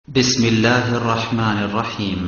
بسم الله الرحمن الرحيم.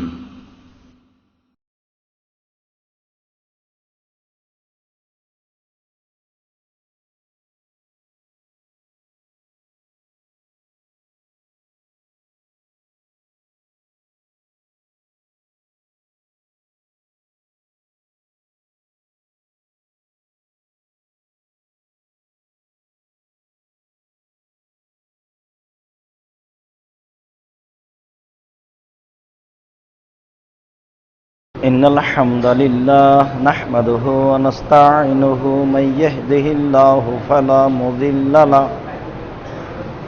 إن الحمد لله نحمده ونستعينه من يهده الله فلا مضل له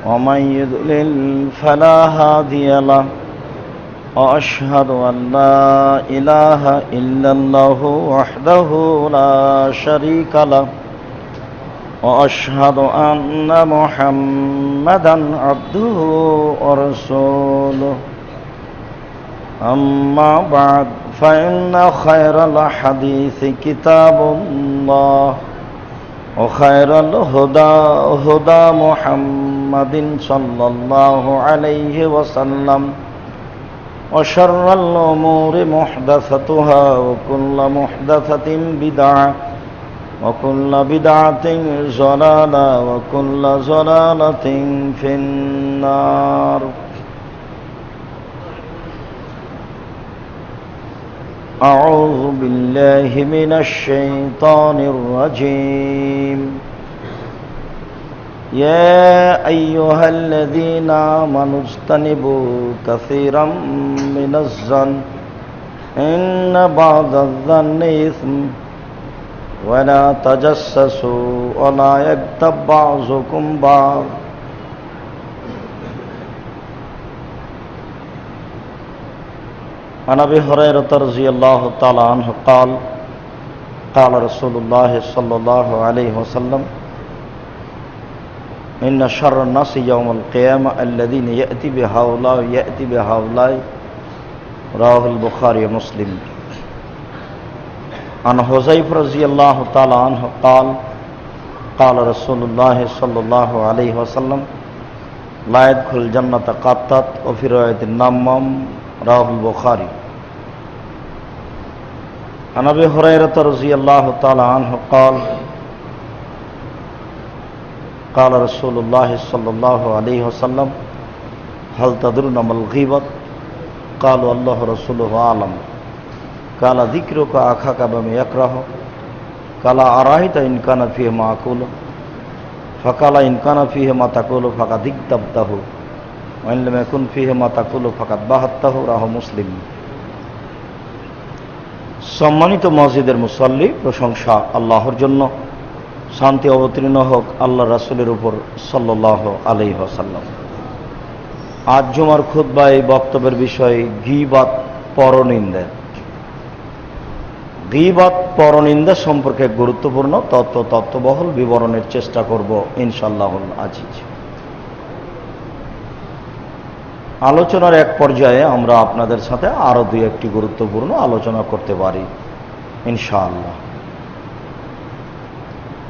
ومن يضلل فلا هادي له وأشهد أن لا إله إلا الله وحده لا شريك له وأشهد أن محمدا عبده ورسوله أما بعد فإن خير الحديث كتاب الله وخير الهدى هدى محمد صلى الله عليه وسلم وشر الأمور محدثتها وكل محدثة بدعة وكل بدعة ضلالة وكل ضلالة في النار. أعوذ بالله من الشيطان الرجيم. يا أيها الذين آمنوا اجتنبوا كثيرا من الظن إن بعض الظن إثم ولا تجسسوا ولا يغتب بعضكم بعض. عن أبي هريرة رضي الله تعالى عنه قال قال رسول الله صلى الله عليه وسلم إن شر الناس يوم القيامة الذين يأتي بهؤلاء رواه البخاري ومسلم. عن حذيفة رضي الله تعالى عنه قال قال رسول الله صلى الله عليه وسلم لا يدخل الجنة قطات وفي رواية النمام رواه البخاري. عن أبي هريرة رضي الله تعالى عنه قال قال رسول الله صلى الله عليه وسلم هل تدرون ما الغيبة؟ قالوا الله رسوله أعلم. قال ذكرك أخاك بما يكره. قال أرأيت إن كان فيه ما أقول؟ فقال إن كان فيه ما تقول فقد اغتبته وإن لم يكن فيه ما تقول فقد بهته رواه মুসলিম. সম্মানিত মসজিদের মুসল্লি, প্রশংসা আল্লাহর জন্য, শান্তি অবতীর্ণ হোক আল্লাহ রাসূলের উপর সাল্লাল্লাহু আলাইহি ওয়াসাল্লাম। আজ জুমার খুতবায় এই বক্তব্যের বিষয় গীবত, পরনিন্দা। গীবত, পরনিন্দা সম্পর্কে গুরুত্বপূর্ণ তত্ত্ববহুল বিবরণের চেষ্টা করব ইনশাআল্লাহুল আজিজ। আলোচনার এক পর্যায়ে আমরা আপনাদের সাথে আরো দুই একটি গুরুত্বপূর্ণ আলোচনা করতে পারি ইনশাআল্লাহ।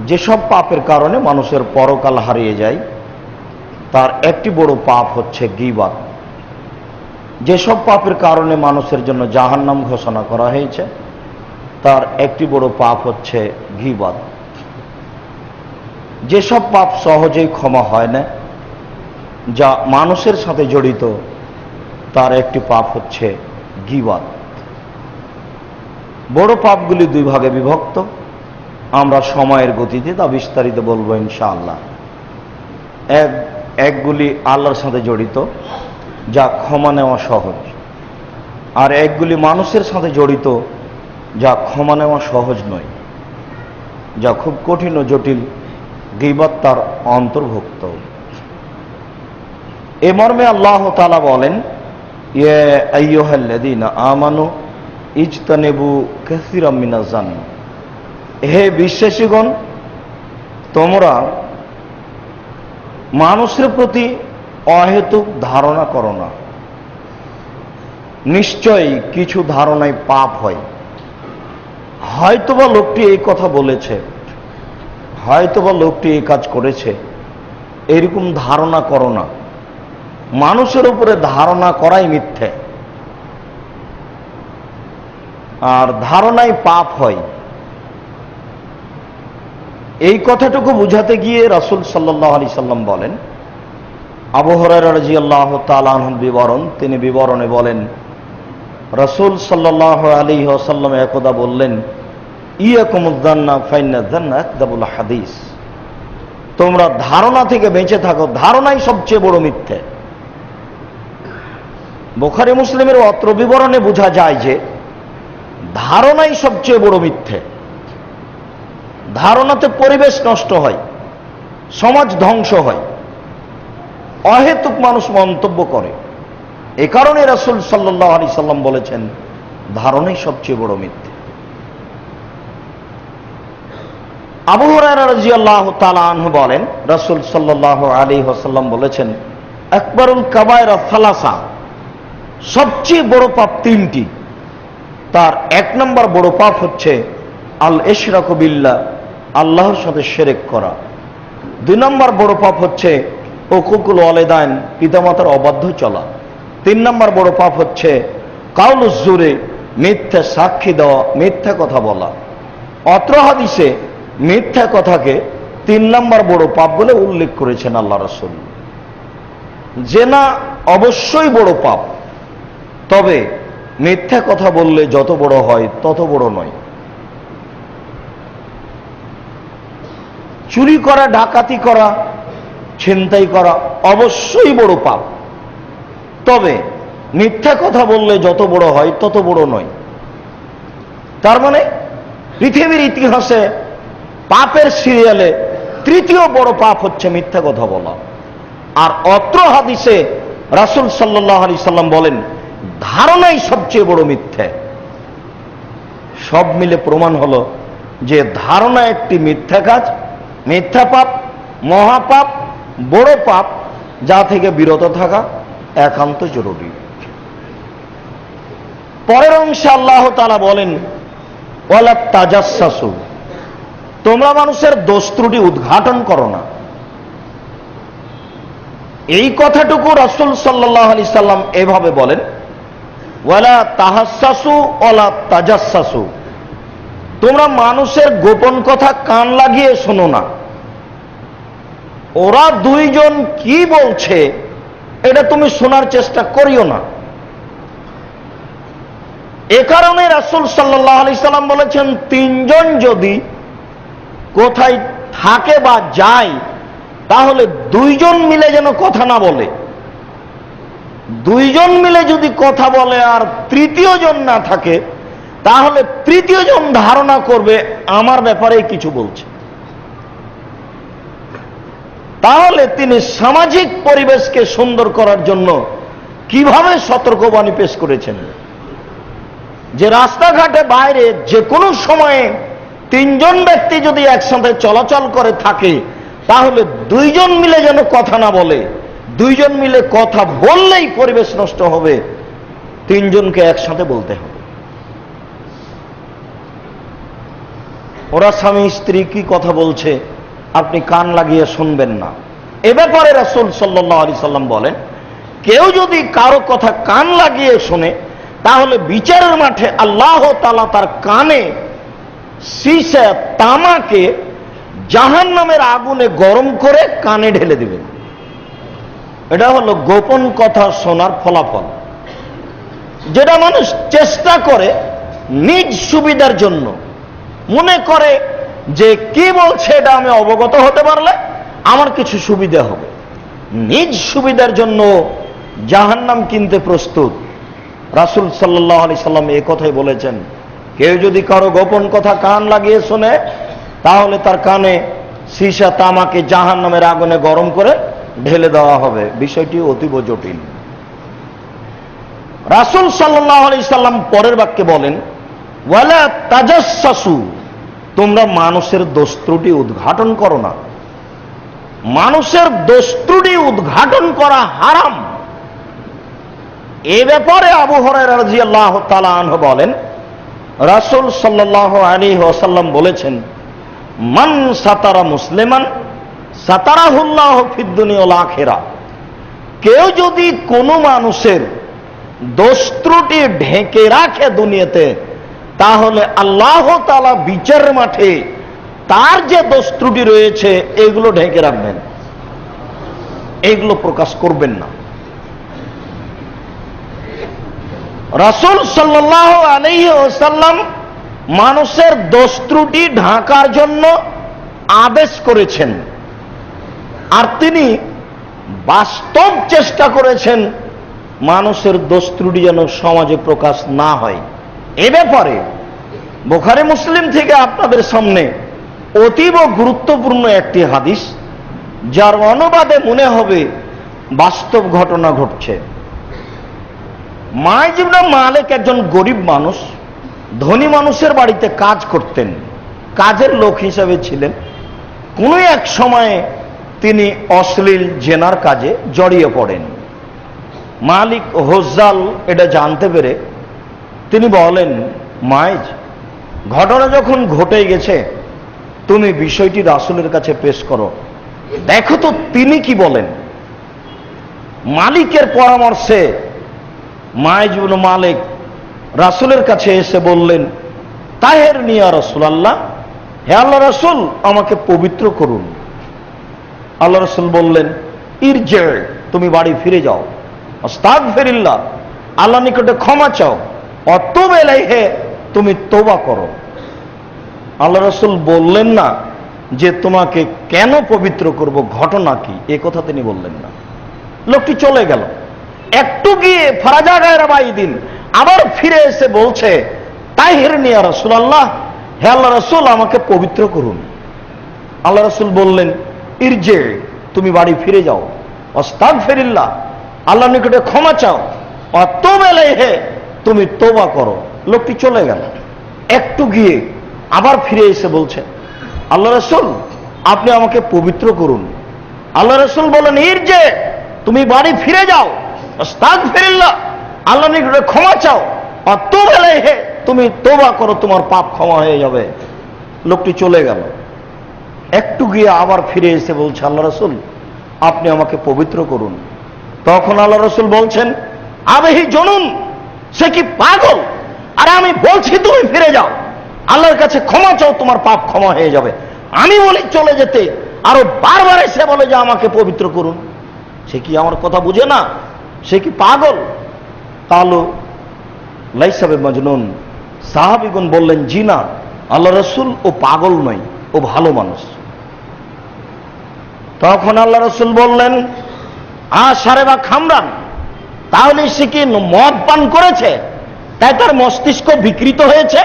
যেসব পাপের কারণে মানুষের পরকাল হারিয়ে যায় তার একটি বড় পাপ হচ্ছে গীবত। যেসব পাপের কারণে মানুষের জন্য জাহান্নাম ঘোষণা করা হয়েছে তার একটি বড় পাপ হচ্ছে গীবত। যেসব পাপ সহজেই ক্ষমা হয় না, যা মানুষের সাথে জড়িত, তার একটি পাপ হচ্ছে গীবত। বড় পাপগুলি দুই ভাগে বিভক্ত। আমরা সময়ের গতিতে তা বিস্তারিত বলবো ইনশাআল্লাহ। একগুলি আল্লাহর সাথে জড়িত, যা ক্ষমা নেওয়া সহজ, আর একগুলি মানুষের সাথে জড়িত, যা ক্ষমা নেওয়া সহজ নয়, যা খুব কঠিন ও জটিল। গীবত তার অন্তর্ভুক্ত। এ মর্মে আল্লাহ তাআলা বলেন, ইয়া আইয়ুহাল্লাযীনা আমানু ইজতানিবু কাসীরাম মিনাজ জান্ন। হে বিশ্বাসীগণ, তোমরা মানুষের প্রতি অহেতুক ধারণা করো না। নিশ্চয়ই কিছু ধারণায় পাপ হয়। হয়তোবা লোকটি এই কথা বলেছে, হয়তোবা লোকটি এই কাজ করেছে, এরকম ধারণা করো না। মানুষের উপরে ধারণা করাই মিথ্যে, আর ধারণাই পাপ হয়। এই কথাটুকু বুঝাতে গিয়ে রাসূল সাল্লাল্লাহু আলাইহি সাল্লাম বলেন, আবু হুরায়রা রাদিয়াল্লাহু তাআলা আনহুর বিবরণ, তিনি বিবরণে বলেন, রাসূল সাল্লাল্লাহু আলাইহি ওয়াসাল্লাম একদা বললেন, ইয়াকুমুয যান্না ফাইন্না যান্না আকযাবুল হাদিস। তোমরা ধারণা থেকে বেঁচে থাকো, ধারণাই সবচেয়ে বড় মিথ্যে। বুখারী মুসলিমের অত্র বিবরণে বোঝা যায় যে ধারণাই সবচেয়ে বড় মিথ্যে। ধারণাতে পরিবেশ নষ্ট হয়, সমাজ ধ্বংস হয়, অহেতুক মানুষ মন্তব্য করে। এ কারণে রাসূল সাল্লাল্লাহু আলাইহি সাল্লাম বলেছেন, ধারণাই সবচেয়ে বড় মিথ্যে। আবু হুরায়রা রাদিয়াল্লাহু তাআলা আনহু বলেন, রাসূল সাল্লাল্লাহু আলাইহি ওয়াসাল্লাম বলেছেন, আকবারুল কাবায়রা সালাসা, সবচেয়ে বড় পাপ তিনটি। তার এক নম্বর বড় পাপ হচ্ছে আল ইশরাকু বিল্লাহ, আল্লাহর সাথে শিরক করা। দুই নম্বর বড় পাপ হচ্ছে উকুকুল ওয়ালিদাইন, পিতামাতার অবাধ্য চলা। তিন নম্বর বড় পাপ হচ্ছে কাউলুজ জুরে, মিথ্যা সাক্ষী দেওয়া, মিথ্যা কথা বলা। অত্র হাদিসে মিথ্যা কথাকে 3 নম্বর বড় পাপ বলে উল্লেখ করেছেন আল্লাহ রাসূল। জেনা অবশ্যই বড় পাপ, তবে মিথ্যা কথা বললে যত বড় হয় তত বড় নয়। চুরি করা, ডাকাতি করা, ছিনতাই করা অবশ্যই বড় পাপ, তবে মিথ্যা কথা বললে যত বড় হয় তত বড় নয়। তার মানে পৃথিবীর ইতিহাসে পাপের সিরিয়ালে তৃতীয় বড় পাপ হচ্ছে মিথ্যা কথা বলা। আর অত্র হাদিসে রাসূল সাল্লাল্লাহু আলাইহি সাল্লাম বলেন, ধারণাই সবচেয়ে বড় মিথ্যে। সব মিলে প্রমাণ হলো যে ধারণা একটি মিথ্যা কাজ, মিথ্যা পাপ, মহাপাপ, বড় পাপ, যা থেকে বিরত থাকা একান্ত জরুরি। পরের অংশে আল্লাহ তাআলা বলেন, ওয়ালা তাজাসসু, তোমরা মানুষের দোষ ত্রুটি উদ্ঘাটন করো না। এই কথাটুকু রাসূল সাল্লাল্লাহু আলাইহি সাল্লাম এভাবে বলেন, ওয়ালা তাহাসসাসু ওয়ালা তাজাসসু, তোমরা মানুষের গোপন কথা কান লাগিয়ে শোনো না। ওরা দুইজন কি বলছে এটা তুমি শোনার চেষ্টা করিও না। এ কারণে রাসূল সাল্লাল্লাহু আলাইহি সাল্লাম বলেছেন, তিনজন যদি কোথায় থাকে বা যায়, তাহলে দুইজন মিলে যেন কথা না বলে। দুইজন মিলে যদি কথা বলে আর তৃতীয় জন না থাকে, তাহলে তৃতীয় জন ধারণা করবে আমার ব্যাপারে কিছু বলছে। তাহলে তিনি সামাজিক পরিবেশকে সুন্দর করার জন্য কিভাবে সতর্কবাণী পেশ করেছেন যে রাস্তাঘাটে বাইরে যে কোনো সময়ে তিনজন ব্যক্তি যদি একসাথে চলাচল করে থাকে, তাহলে দুইজন মিলে যেন কথা না বলে। দুইজন মিলে কথা বললেই পরিবেশ নষ্ট হবে, তিনজনকে একসাথে বলতে হবে। ওরা স্বামী স্ত্রী কি কথা বলছে আপনি কান লাগিয়ে শুনবেন না। এ ব্যাপারে রাসূল সাল্লাল্লাহু আলাইহি সাল্লাম বলেন, কেউ যদি কারো কথা কান লাগিয়ে শোনে, তাহলে বিচারের মাঠে আল্লাহ তাআলা তার কানে সীসা তামাকে জাহান্নামের আগুনে গরম করে কানে ঢেলে দিবেন। এটা হলো গোপন কথা শোনার ফলাফল, যেটা মানুষ চেষ্টা করে নিজ সুবিধার জন্য। মনে করে যে কি বলছে এটা আমি অবগত হতে পারলে আমার কিছু সুবিধা হবে। নিজ সুবিধার জন্য জাহান্নাম কিনতে প্রস্তুত। রাসূল সাল্লাল্লাহু আলাইহি সাল্লাম এই কথাই বলেছেন, কেউ যদি কারো গোপন কথা কান লাগিয়ে শোনে, তাহলে তার কানে সীসা তামাকে জাহান্নামের আগুনে গরম করে ঢেলে দেওয়া হবে। বিষয়টি অতীব জটিল। রাসূল সাল্লাল্লাহু আলাইহি সাল্লাম পরের বাক্যে বলেন, ওয়ালা তাজাসসু, তোমরা মানুষের দোষ ত্রুটি উদ্ঘাটন করো না। মানুষের দোষ ত্রুটি উদ্ঘাটন করা হারাম। এ ব্যাপারে আবু হুরায়রা রাদিয়াল্লাহু তাআলা আনহু বলেন, রাসূল সাল্লাল্লাহু আলাইহি ওয়াসাল্লাম বলেছেন, মান সাতারা মুসলিমান সাতারাহুল্লাহু ফিদ দুনিয়া ওয়াল আখিরা, কেউ যদি কোনো মানুষের দোষ ত্রুটি ঢেকে রাখে দুনিয়াতে, তাহলে আল্লাহ তাআলা বিচারের মাঠে তার যে দোষ ত্রুটি রয়েছে এগুলো ঢেকে রাখবেন, এগুলো প্রকাশ করবেন না। রাসূল সাল্লাল্লাহু আলাইহি ওয়াসাল্লাম মানুষের দোষ ত্রুটি ঢাকার জন্য আদেশ করেছেন, আর তিনি বাস্তব চেষ্টা করেছেন মানুষের দোষ ত্রুটি যেন সমাজে প্রকাশ না হয়। এ ব্যাপারে বুখারী মুসলিম থেকে আপনাদের সামনে অতীব গুরুত্বপূর্ণ একটি হাদিস, যার অনুবাদে মনে হবে বাস্তব ঘটনা ঘটছে। মাইজ ইবনে মালিক একজন গরিব মানুষ, ধনী মানুষের বাড়িতে কাজ করতেন, কাজের লোক হিসেবে ছিলেন। কোনো এক সময়ে তিনি অশ্লীল জেনার কাজে জড়িয়ে পড়েন। মালিক হোজ্জাল এটা জানতে পেরে তিনি বলেন, মাইজ, ঘটনা যখন ঘটে গেছে তুমি বিষয়টি রাসূলের কাছে পেশ করো, দেখো তো তিনি কি বলেন। মালিকের পরামর্শে মাইজ ইবনে মালিক রাসূলের কাছে এসে বললেন, তাহের নিয়া রাসূলুল্লাহ, হে আল্লাহ রাসূল, আমাকে পবিত্র করুন। আল্লাহ রাসূল বললেন, ইরজি, তুমি বাড়ি ফিরে যাও, আস্তাগফিরুল্লাহ, আল্লাহর নিকটে ক্ষমা চাও, অতুব ইলাইহি, তুমি তওবা করো। আল্লাহ রাসূল বললেন না যে তোমাকে কেন পবিত্র করব, ঘটনা কি, এ কথা তিনি বললেন না। লোকটি চলে গেল। একটু গিয়ে ফারাজা গায়রা বাইদিন আবার ফিরে এসে বলছে, তাহের নিয়া রাসূলুল্লাহ, হে আল্লাহ রাসূল, আমাকে পবিত্র করুন। আল্লাহ রাসূল বললেন, ইরজি, তুমি বাড়ি ফিরে যাও, আস্তাগফিরুল্লাহ, আল্লাহর নিকটে ক্ষমা চাও, অতুব ইলাইহি, তুমি তওবা করো। লোকটি চলে গেল। একটু গিয়ে আবার ফিরে এসে বলছে, আল্লাহ রাসূল, আপনি আমাকে পবিত্র করুন। আল্লাহ রাসূল বলেন, ইরজি, তুমি বাড়ি ফিরে যাও, আস্তাগফিরুল্লাহ, আল্লাহর নিকটে ক্ষমা চাও, অতুব ইলাইহি, তুমি তওবা করো, তোমার পাপ ক্ষমা হয়ে যাবে। লোকটি চলে গেল। একটু গিয়ে আবার ফিরে এসে বলছে, আল্লাহ রাসূল, আপনি আমাকে পবিত্র করুন। তখন আল্লাহ রাসূল বলছেন, আবেহি জনুন, সে কি পাগল? আরে আমি বলছি তুমি ফিরে যাও, আল্লাহর কাছে ক্ষমা চাও, তোমার পাপ ক্ষমা হয়ে যাবে। আমি বলি চলে যেতে, আরো বারবার এসে বলে যে আমাকে পবিত্র করুন। সে কি আমার কথা বুঝে না? সে কি পাগল? কালু লাইসা বিমাজনুন, সাহাবীগণ বললেন, জি না আল্লাহ রাসূল, ও পাগল নয়, ও ভালো মানুষ। তখন আল্লাহ রাসূল বললেন, আশারে বা খামরান, তাহলে সে কি মদ পান করেছে, তাই তার মস্তিষ্ক বিকৃত হয়েছে?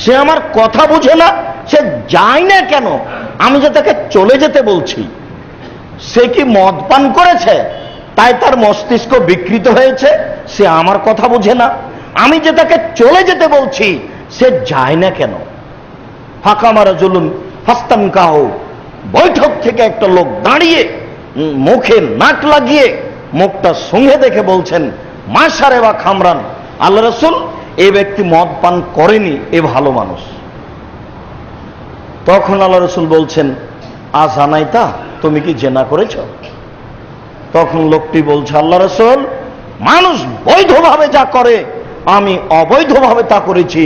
সে আমার কথা বুঝে না, সে যায় না কেন? আমি যে তাকে চলে যেতে বলছি, সে কি মদ পান করেছে তাই তার মস্তিষ্ক বিকৃত হয়েছে? সে আমার কথা বুঝে না। আমি যে তাকে চলে যেতে বলছি, সে যায় না কেন? ফাকামারা জুলুন হাস্তান কাহ, বৈঠক থেকে একটা লোক দাঁড়িয়ে মুখে নাক লাগিয়ে মুখটা সঙ্গে দেখে বলছেন, মাশারে বা খামরান, আল্লাহ রাসূল, এই ব্যক্তি মদ পান করেনি, এ ভালো মানুষ। তখন আল্লাহ রাসূল বলছেন, আজানাইতা, তুমি কি জেনা করেছ? তখন লোকটি বলছে, আল্লাহ রাসূল, মানুষ বৈধভাবে যা করে আমি অবৈধভাবে তা করেছি,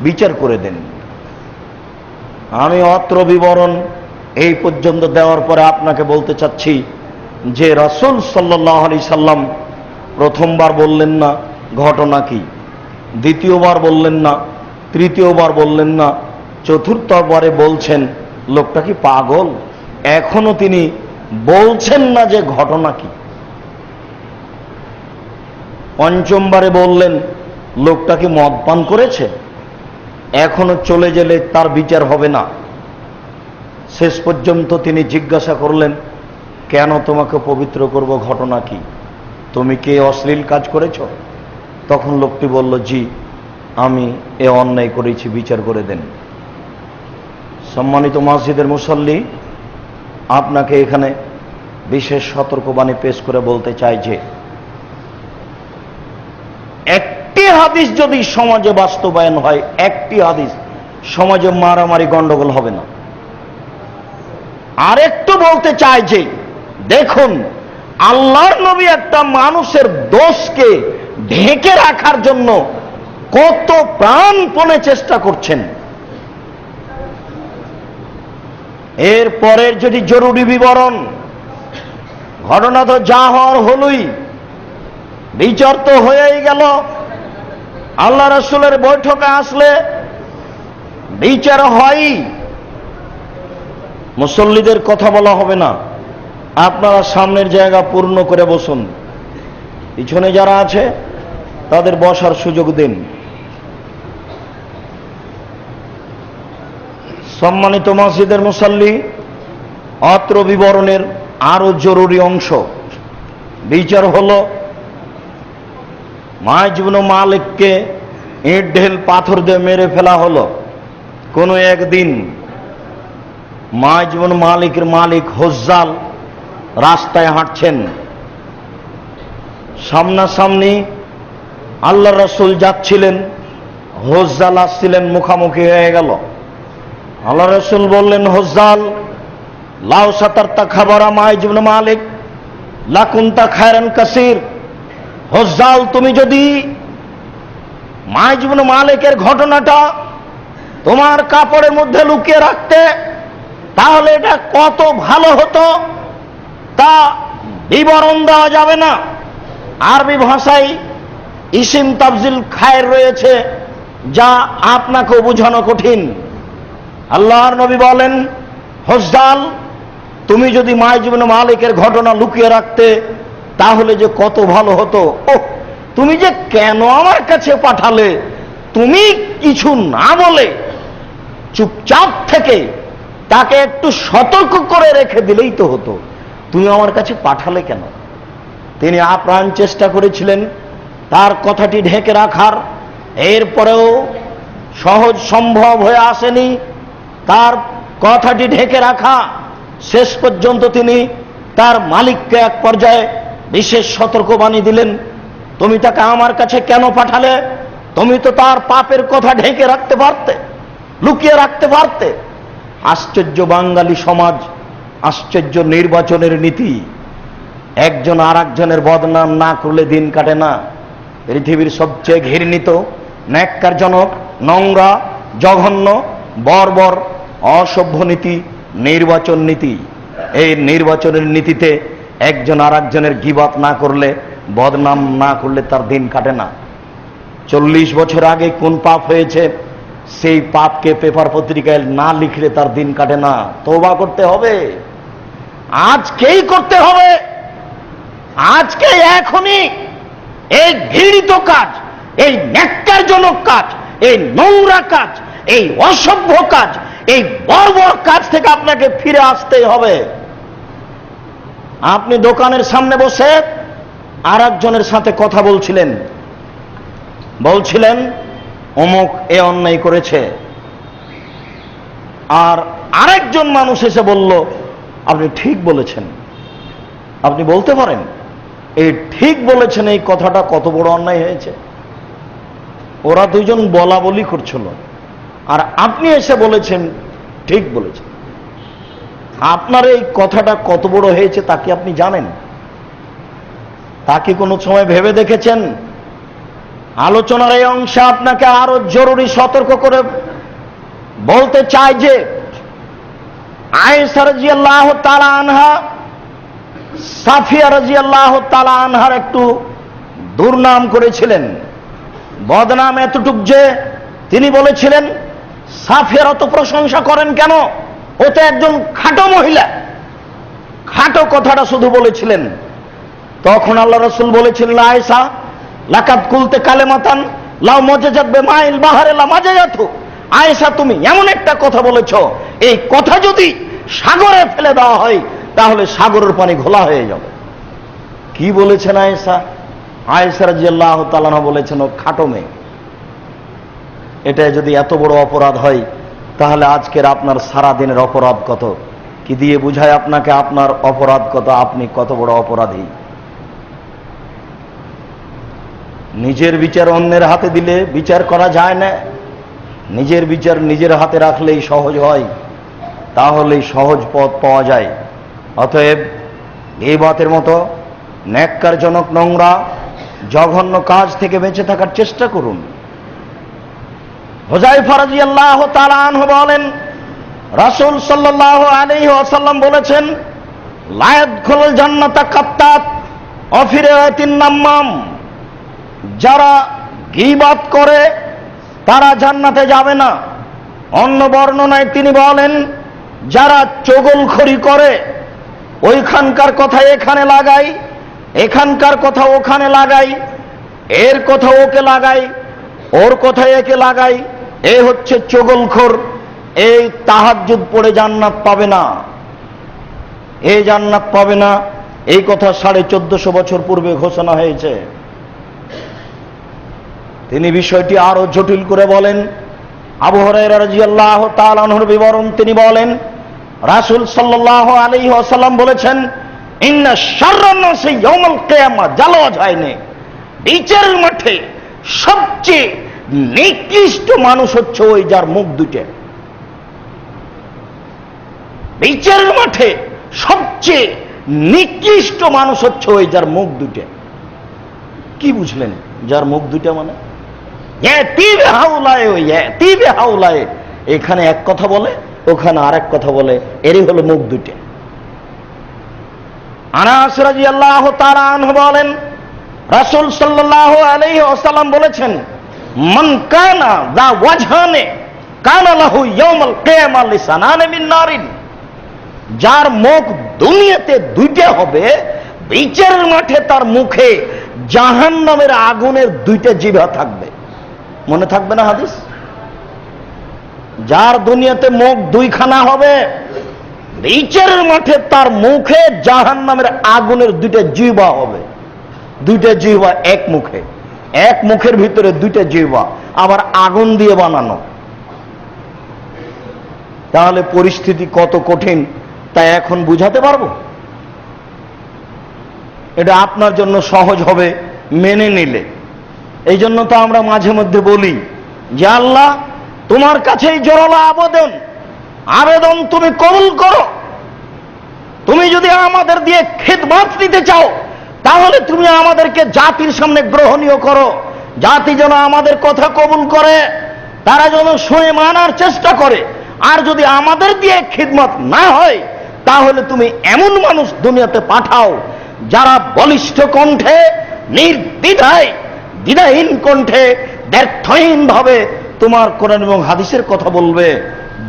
বিচার করে দেন। আমি অত্র বিবরণ এই পর্যন্ত দেওয়ার পরে আপনাকে বলতে চাচ্ছি যে রাসূল সাল্লাল্লাহু আলাইহি সাল্লাম প্রথমবার বললেন না ঘটনা কি, দ্বিতীয়বার বললেন না, তৃতীয়বার বললেন না, চতুর্থবারে বলছেন লোকটা কি পাগল? এখনো তিনি বলছেন না যে ঘটনা কি। পঞ্চমবারে বললেন লোকটা কি মদ পান করেছে, এখনো চলে গেলে তার বিচার হবে না। শেষ পর্যন্ত তিনি জিজ্ঞাসা করলেন, কেন তোমাকে পবিত্র করব, ঘটনা কি? তুমি কি অশ্লীল কাজ করেছ? তখন লোকটি বলল, জি, আমি এ অন্যায় করেছি, বিচার করে দেন। সম্মানিত মসজিদের মুসল্লি, আপনাকে এখানে বিশেষ সতর্কবাণী পেশ করে বলতে চাই যে একটি হাদিস যদি সমাজে বাস্তবায়ন হয়, একটি হাদিস, সমাজে মারামারি গন্ডগোল হবে না। আরেকটু বলতে চাই যে দেখুন, আল্লাহর নবী একটা মানুষের দোষকে ঢেকে রাখার জন্য কত প্রাণপণে চেষ্টা করছেন। এর পরের যেটি জরুরি বিবরণ, ঘটনা তো যা হওয়ার হলই, বিচার তো হয়েই গেল। আল্লাহ রাসূলের বৈঠকে আসলে বিচার হয়। মুসল্লিদের কথা বলা হবে না, আপনারা সামনের জায়গা পূর্ণ করে বসুন, পিছনে যারা আছে তাদের বসার সুযোগ দিন। সম্মানিত মসজিদের মুসাল্লি, অত্র বিবরণের আরো জরুরি অংশ, বিচার হলো মাইজ ইবনে মালিককে ইট ঢেল পাথর দিয়ে মেরে ফেলা হলো। কোনো একদিন মাইজ ইবনে মালিকের মালিক হুজ্জাল রাস্তায় হাঁটছেন, সামনাসামনি আল্লাহ রাসূল যাচ্ছিলেন, হুজ্জাল আসছিলেন, মুখামুখি হয়ে গেল। আল্লাহ রাসূল বললেন, হুজ্জাল, লাউ সাতারতা খাবারা মাইজ ইবনে মালিক লাকুনতা খায়রান কাসীর। হুজ্জাল, তুমি যদি মাইজ ইবনে মালিকের ঘটনাটা তোমার কাপড়ের মধ্যে লুকিয়ে রাখতে তাহলে এটা কত ভালো হতো, তা বিবরণ দেওয়া যাবে না। আরবি ভাষায় ইসিম তাফজিল খায়ের রয়েছে, যা আপনাকেও বোঝানো কঠিন। আল্লাহর নবী বলেন, হুজ্জাল, তুমি যদি মাইজ ইবনে মালিকের ঘটনা লুকিয়ে রাখতে তাহলে যে কত ভালো হতো। ওহ, তুমি যে কেন আমার কাছে পাঠালে? তুমি কিছু না বলে চুপচাপ থেকে তাকে একটু সতর্ক করে রেখে দিলেই তো হতো, তুমি আমার কাছে পাঠালে কেন? তিনি আপ্রাণ চেষ্টা করেছিলেন তার কথাটি ঢেকে রাখার, এরপরেও সহজ সম্ভব হয়ে আসেনি তার কথাটি ঢেকে রাখা। শেষ পর্যন্ত তিনি তার মালিককে এক পর্যায়ে বিশেষ সতর্কবাণী দিলেন, তুমি তাকে আমার কাছে কেন পাঠালে? তুমি তো তার পাপের কথা ঢেকে রাখতে পারতে, লুকিয়ে রাখতে পারতে। আশ্চর্য বাঙালি সমাজ, আশ্চর্য নির্বাচনের নীতি। একজন আর একজনের বদনাম না করলে দিন কাটে না। পৃথিবীর সবচেয়ে ঘৃণিত, ন্যাক্কারজনক, নোংরা, জঘন্য, বর্বর, অসভ্য নীতি নির্বাচন নীতি। এই নির্বাচনের নীতিতে একজন আর একজনের গীবত না করলে, বদনাম না করলে তার দিন কাটে না। 40 বছর আগে কোন পাপ হয়েছে সেই পাপকে পেপার পত্রিকায় না লিখলে তার দিন কাটে না। তওবা করতে হবে, আজকেই করতে হবে, আজকে এখনই এই ঘৃণিত কাজ, এই ন্যাক্কারজনক কাজ, এই নোংরা কাজ, এই অসভ্য কাজ, এই বর্বর কাজ থেকে আপনাকে ফিরে আসতেই হবে। আপনি দোকানের সামনে বসে আর একজনের সাথে কথা বলছিলেন অমুক এ অন্যায় করেছে, আর আরেকজন মানুষ এসে বলল আপনি ঠিক বলেছেন। আপনি বলতে পারেন এই ঠিক বলেছেন এই কথাটা কত বড় অন্যায় হয়েছে? ওরা দুজন বলা বলি করছিল, আর আপনি এসে বলেছেন ঠিক বলেছেন। আপনার এই কথাটা কত বড় হয়েছে তা কি আপনি জানেন? তা কি কোনো সময় ভেবে দেখেছেন? আলোচনার এই অংশে আপনাকে আরো জরুরি সতর্ক করে বলতে চাই যে আয়েশা রাদিয়াল্লাহু তাআলা আনহা সাফিয়া রাদিয়াল্লাহু তাআলা আনহার একটু দুর্নাম করেছিলেন। বদনাম এতটুক যে তিনি বলেছিলেন, সাফিয়ার অত প্রশংসা করেন কেন? ও তো একজন খাটো মহিলা। খাটো কথাটা শুধু বলেছিলেন। তখন আল্লাহ রাসূল বলেছিলেন, আয়েশা, লাকাদ কুলতে কালেমাতান লাউ মুজাজাত বিমাইল বাহরে লা মাজাজাতু। আয়েশা, তুমি এমন একটা কথা বলেছ, এই কথা যদি সাগরে ফেলে দেওয়া হয় তাহলে সাগরের পানি ঘোলা হয়ে যাবে। কি বলেছেন আয়েশা? আয়েশা রাদিয়াল্লাহু তাআলা বলেছেন ও খাটো মেয়ে। এটা যদি এত বড় অপরাধ হয় তাহলে আজকের আপনার সারা দিনের অপরাধ কত? কি দিয়ে বুঝায় আপনাকে আপনার অপরাধ কত, আপনি কত বড় অপরাধী? নিজের বিচার অন্যের হাতে দিলে বিচার করা যায় না। নিজের বিচার নিজের হাতে রাখলেই সহজ হয়, তাহলেই সহজ পথ পাওয়া যায়। অতএব গীবতের মতো, ন্যাক্কারজনক, নোংরা, জঘন্য কাজ থেকে বেঁচে থাকার চেষ্টা করুন। হুযায়ফা রাদিয়াল্লাহু তাআলা আনহু বলেন, রাসূল সাল্লাল্লাহু আলাইহি ওয়াসাল্লাম বলেছেন, লা ইয়াদখুলুল জান্নাতা কাত্তাত ওয়া ফি রিওয়ায়াতিন নাম্মাম, যারা গীবত করে তারা জান্নাতে যাবে না। অন্য বর্ণনায় তিনি বলেন, যারা চগলখড়ি করে, ওইখানকার কথা এখানে লাগাই, এখানকার কথা ওখানে লাগাই, এর কথা ওকে লাগাই, ওর কথা একে লাগাই, এ হচ্ছে চগলখোর, এই তাহাজ্জুদ পড়ে জান্নাত পাবে না, এই জান্নাত পাবে না। এই কথা 1450 বছর পূর্বে ঘোষণা হয়েছে। তিনি বিষয়টি আরো জটিল করে বলেন। আবু হুরায়রা রাদিয়াল্লাহু তাআলা আনহুর বিবরণ তিনি বলেন, রাসূল সাল্লাল্লাহু আলাইহি ওয়াসাল্লাম বলেছেন, ইন্না শাররান নাসি ইয়াউমাল কিয়ামা জালওয়াজহাইনে, বিচারের মাঠে সবচেয়ে নিকৃষ্ট মানুষ হচ্ছে ওই যার মুখ দুটো। বিচারের মাঠে সবচেয়ে নিকৃষ্ট মানুষ হচ্ছে ওই যার মুখ দুটো। কি বুঝলেন যার মুখ দুটো মানে? এখানে এক কথা বলে, ওখানে আরেক কথা বলে, এরই হলো মুখ দুটো। আনাস রাদিয়াল্লাহু তাআলা আনহু বলেন, রাসূল সাল্লাল্লাহু আলাইহি ওয়াসাল্লাম বলেছেন, মান কানা যা ওয়াজহানে কানা লাহু ইয়াউমাল কিয়ামা লিসানান মিন নারিন, যার মুখ দুনিয়াতে দুইটা হবে, বিচারের মাঠে তার মুখে জাহান্নামের আগুনের দুইটা জিহ্বা থাকবে। মনে থাকবে না হাদিস? যার দুনিয়াতে মুখ দুইখানা হবে, বিচারের মাঠে তার মুখে জাহান্নামের আগুনের দুইটা জিহ্বা হবে। দুইটা জিহ্বা এক মুখে, এক মুখের ভিতরে দুইটা জিহ্বা, আবার আগুন দিয়ে বানানো। তাহলে পরিস্থিতি কত কঠিন তা এখন বুঝাতে পারবো? এটা আপনার জন্য সহজ হবে মেনে নিলে। এই জন্য তো আমরা মাঝে মধ্যে বলি যে আল্লাহ তোমার কাছেই জোরালো আবেদন তুমি কবুল করো। তুমি যদি আমাদের দিয়ে খিদমত নিতে চাও, তাহলে তুমি আমাদেরকে জাতির সামনে গ্রহণীয় করো। জাতি যেন আমাদের কথা কবুল করে, তারা যেন শুনে মানার চেষ্টা করে। আর যদি আমাদের দিয়ে খিদমত না হয়, তাহলে তুমি এমন মানুষ দুনিয়াতে পাঠাও যারা বলিষ্ঠ কণ্ঠে, নির্দ্বিধায়, দ্বিধাহীন কণ্ঠে, ব্যর্থহীন ভাবে তোমার কোরআন এবং হাদিসের কথা বলবে,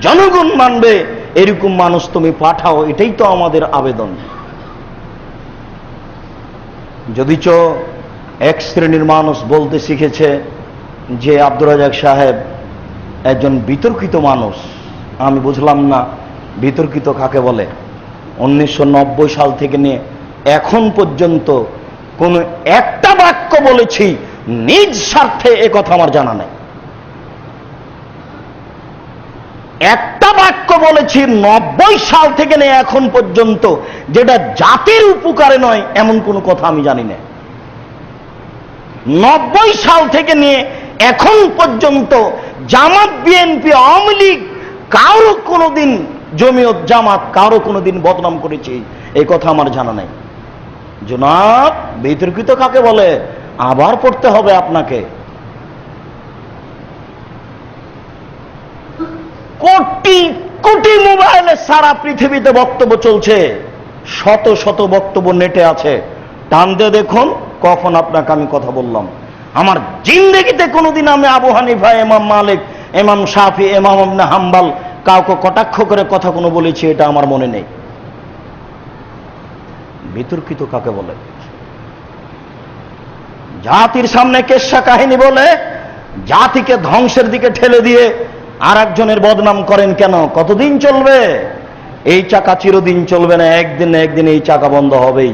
জনগণ মানবে। এরকম মানুষ তুমি পাঠাও, এটাই তো আমাদের আবেদন। যদিচ এক শ্রেণীর মানুষ বলতে শিখেছে যে আব্দুর রাজ্জাক সাহেব একজন বিতর্কিত মানুষ। আমি বুঝলাম না বিতর্কিত কাকে বলে। 1990 সাল থেকে নিয়ে এখন পর্যন্ত কোন একটা বাক্য বলেছি নিজ স্বার্থে, এ কথা আমার জানা নেই। একটা বাক্য বলেছি 90 সাল থেকে নিয়ে এখন পর্যন্ত, যেটা জাতির উপকারে নয়, এমন কোন কথা আমি জানি না। 90 সাল থেকে নিয়ে এখন পর্যন্ত জামাত, বিএনপি, আওয়ামী লীগ কারো কোনোদিন, জমিয়ত জামাত কারো কোনোদিন বদনাম করেছে, এই কথা আমার জানা নাই। জনাব, বিতর্কিত কাকে বলে আবার পড়তে হবে আপনাকে। কোটি কোটি মোবাইলে সারা পৃথিবীতে বক্তব্য চলছে, শত শত বক্তব্য নেটে আছে। টান দিয়ে দেখুন কখন আপনাকে আমি কথা বললাম। আমার জিন্দেগিতে কোনোদিন আমি আবু হানিফা, ইমাম মালিক, ইমাম শাফি, ইমাম ইবনে হাম্বল কাউকে কটাক্ষ করে কথা কোনো বলেছি, এটা আমার মনে নেই। বিতর্কিত কাকে বলে? জাতির সামনে কেচ্ছা কাহিনী বলে জাতিকে ধ্বংসের দিকে ঠেলে দিয়ে আর একজনের বদনাম করেন কেন? কতদিন চলবে এই চাকা? চিরদিন চলবে না, একদিন না একদিন এই চাকা বন্ধ হবেই।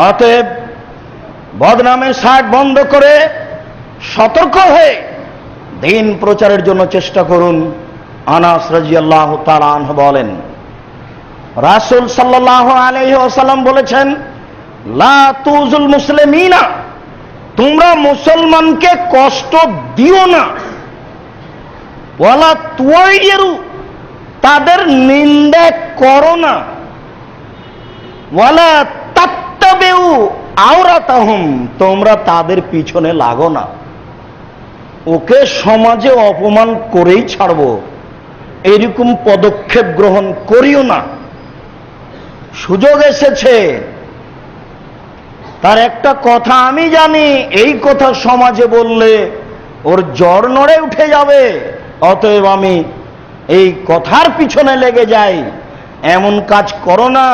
অতএব বদনামের শাক বন্ধ করে সতর্ক হয়ে দিন প্রচারের জন্য চেষ্টা করুন। আনাস রাদিয়াল্লাহু তাআলা আনহু বলেন, রাসূল সাল্লাল্লাহু আলাইহি ওয়াসাল্লাম বলেছেন, লা তুজুল মুসলিমিনা, তোমরা মুসলমানকে কষ্ট দিও না, ওয়ালা তুয়াইরু, তাদের নিন্দা করো না। ওয়ালা তাত্তাবিউ আওরাতাহুম, তোমরা তাদের পিছনে লাগো না। ওকে সমাজে অপমান করেই ছাড়বো এরকম পদক্ষেপ গ্রহণ করিও না। সুযোগ এসেছে, তার একটা কথা আমি জানি, এই কথা সমাজে বললে ওর জ্বর নড়ে উঠে যাবে, অতএব আমি এই কথার পিছনে লেগে যাই। এমন কাজ করো না,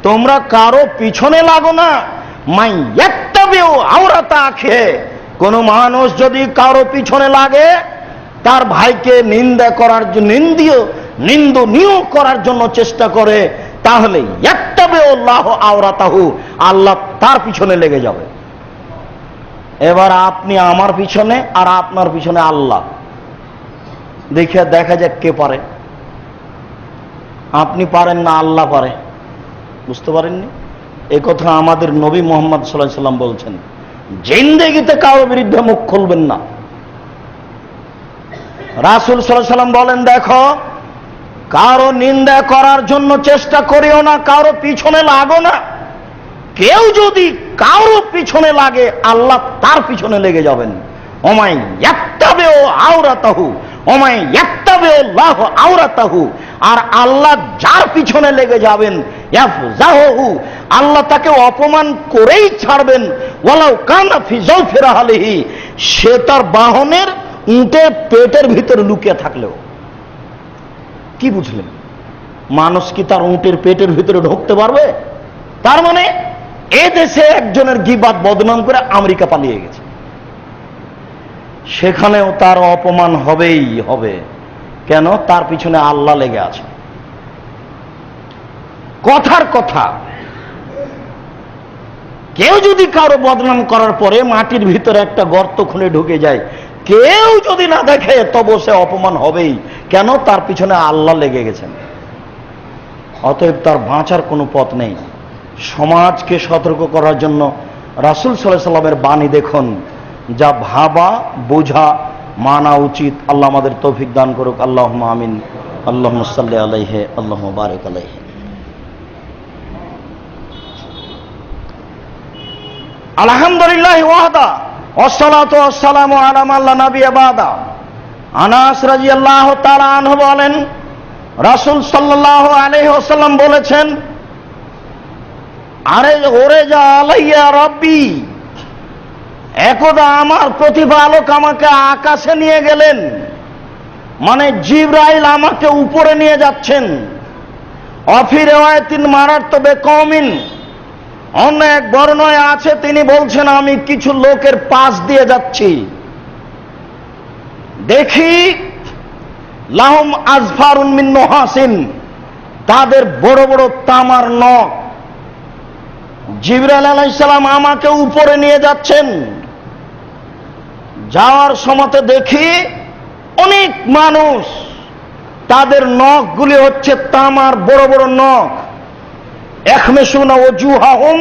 তোমরা কারো পিছনে লাগো না। মাই ইয়াত্তাবিউ আওরাতা আখিহি, কোন মানুষ যদি কারো পিছনে লাগে, তার ভাইকে নিন্দা করার জন্য, নিন্দনীয় করার জন্য চেষ্টা করে, তাহলে ইয়াত্তাবিউল্লাহু আওরাতাহু, আল্লাহ তার পিছনে লেগে যাবে। এবার আপনি আমার পিছনে আর আপনার পিছনে আল্লাহ, দেখে দেখা যাক কে পারে। আপনি পারেন না, আল্লাহ পারে। বুঝতে পারেননি? এই কথা আমাদের নবী মুহাম্মদ সাল্লাল্লাহু আলাইহি ওয়াসাল্লাম বলছেন, জিন্দেগিতে কারো বিরুদ্ধে মুখ খুলবেন না। রাসূল সাল্লাল্লাহু আলাইহি ওয়াসাল্লাম বলেন, দেখো, কারো নিন্দা করার জন্য চেষ্টা করিও না, কারো পিছনে লাগো না। কেউ যদি কারো পিছনে লাগে, আল্লাহ তার পিছনে লেগে যাবেন। ওমাই ইয়াত্তাবিউ আওরাতাহু, ওমাই ইয়াত্তাবিউল্লাহু আওরাতাহু, আর আল্লাহ যার পিছনে লেগে যাবেন, ইয়াফজাহু, আল্লাহ তাকে অপমান করেই ছাড়বেন। ওয়ালাউ কানা ফি জাওফি রাহলিহি, সে তার বাহনের উটের পেটের ভিতরে লুকিয়ে থাকলেও। কি বুঝলেন? মানুষ কি তার উটের পেটের ভিতরে ঢুকতে পারবে? তার মানে এ দেশে একজনের গীবাত বদনাম করে আমেরিকা পালিয়ে গেছে, সেখানেও তার অপমান হবেই হবে। কেন? তার পিছনে আল্লাহ লেগে আছে। কথার কথা, কেউ যদি কারো বদনাম করার পরে মাটির ভিতরে একটা গর্ত খুলে ঢুকে যায়, কেউ যদি না দেখে, তবে সে অপমান হবেই। কেন? তার পিছনে আল্লাহ লেগে গেছেন। অতএব তার বাঁচার কোনো পথ নেই। সমাজকে সতর্ক করার জন্য রাসূল সাল্লাল্লাহু আলাইহি ওয়াসাল্লামের বাণী দেখুন, যা ভাবা বোঝা মানা উচিত। আল্লাহ আমাদের তৌফিক দান করুক। আল্লাহুম্মা আমিন। আল্লাহুম্মা সাল্লি আলাইহি, আল্লাহুম্মা বারিক আলাইহি। আলহামদুলিল্লাহ ওয়াহদা, ওয়াসসালাতু ওয়াসসালামু আলা মান লা নাবিয়্যা বাদা। আনাস রাদিয়াল্লাহু তাআলা আনহু বলেন, রাসূল সাল্লাল্লাহু আলাইহি ওয়াসাল্লাম বলেছেন, আরে ওরে যা আলাইয়া রাব্বি, একদা আমার প্রতিপালক আমাকে আকাশে নিয়ে গেলেন, মানে জিবরাইল আমাকে উপরে নিয়ে যাচ্ছেন। অফি রিওয়ায়াতিন মারারতু বিকওমিন, অন্য এক বর্ণনায় আছে তিনি বলছেন, আমি কিছু লোকের পাশ দিয়ে যাচ্ছি, দেখি লাহুম আজফারুন মিন নুহাসিন, তাদের বড় বড় তামার নখ। জিবরাইল আলাইহিস সালাম আমাকে উপরে নিয়ে যাচ্ছেন। যাওয়ার সময় দেখি অনেক মানুষ, তাদের নখগুলি হচ্ছে তামার বড় বড় নখ। ইয়াখমিসুনা ওয়াজুহাহুম,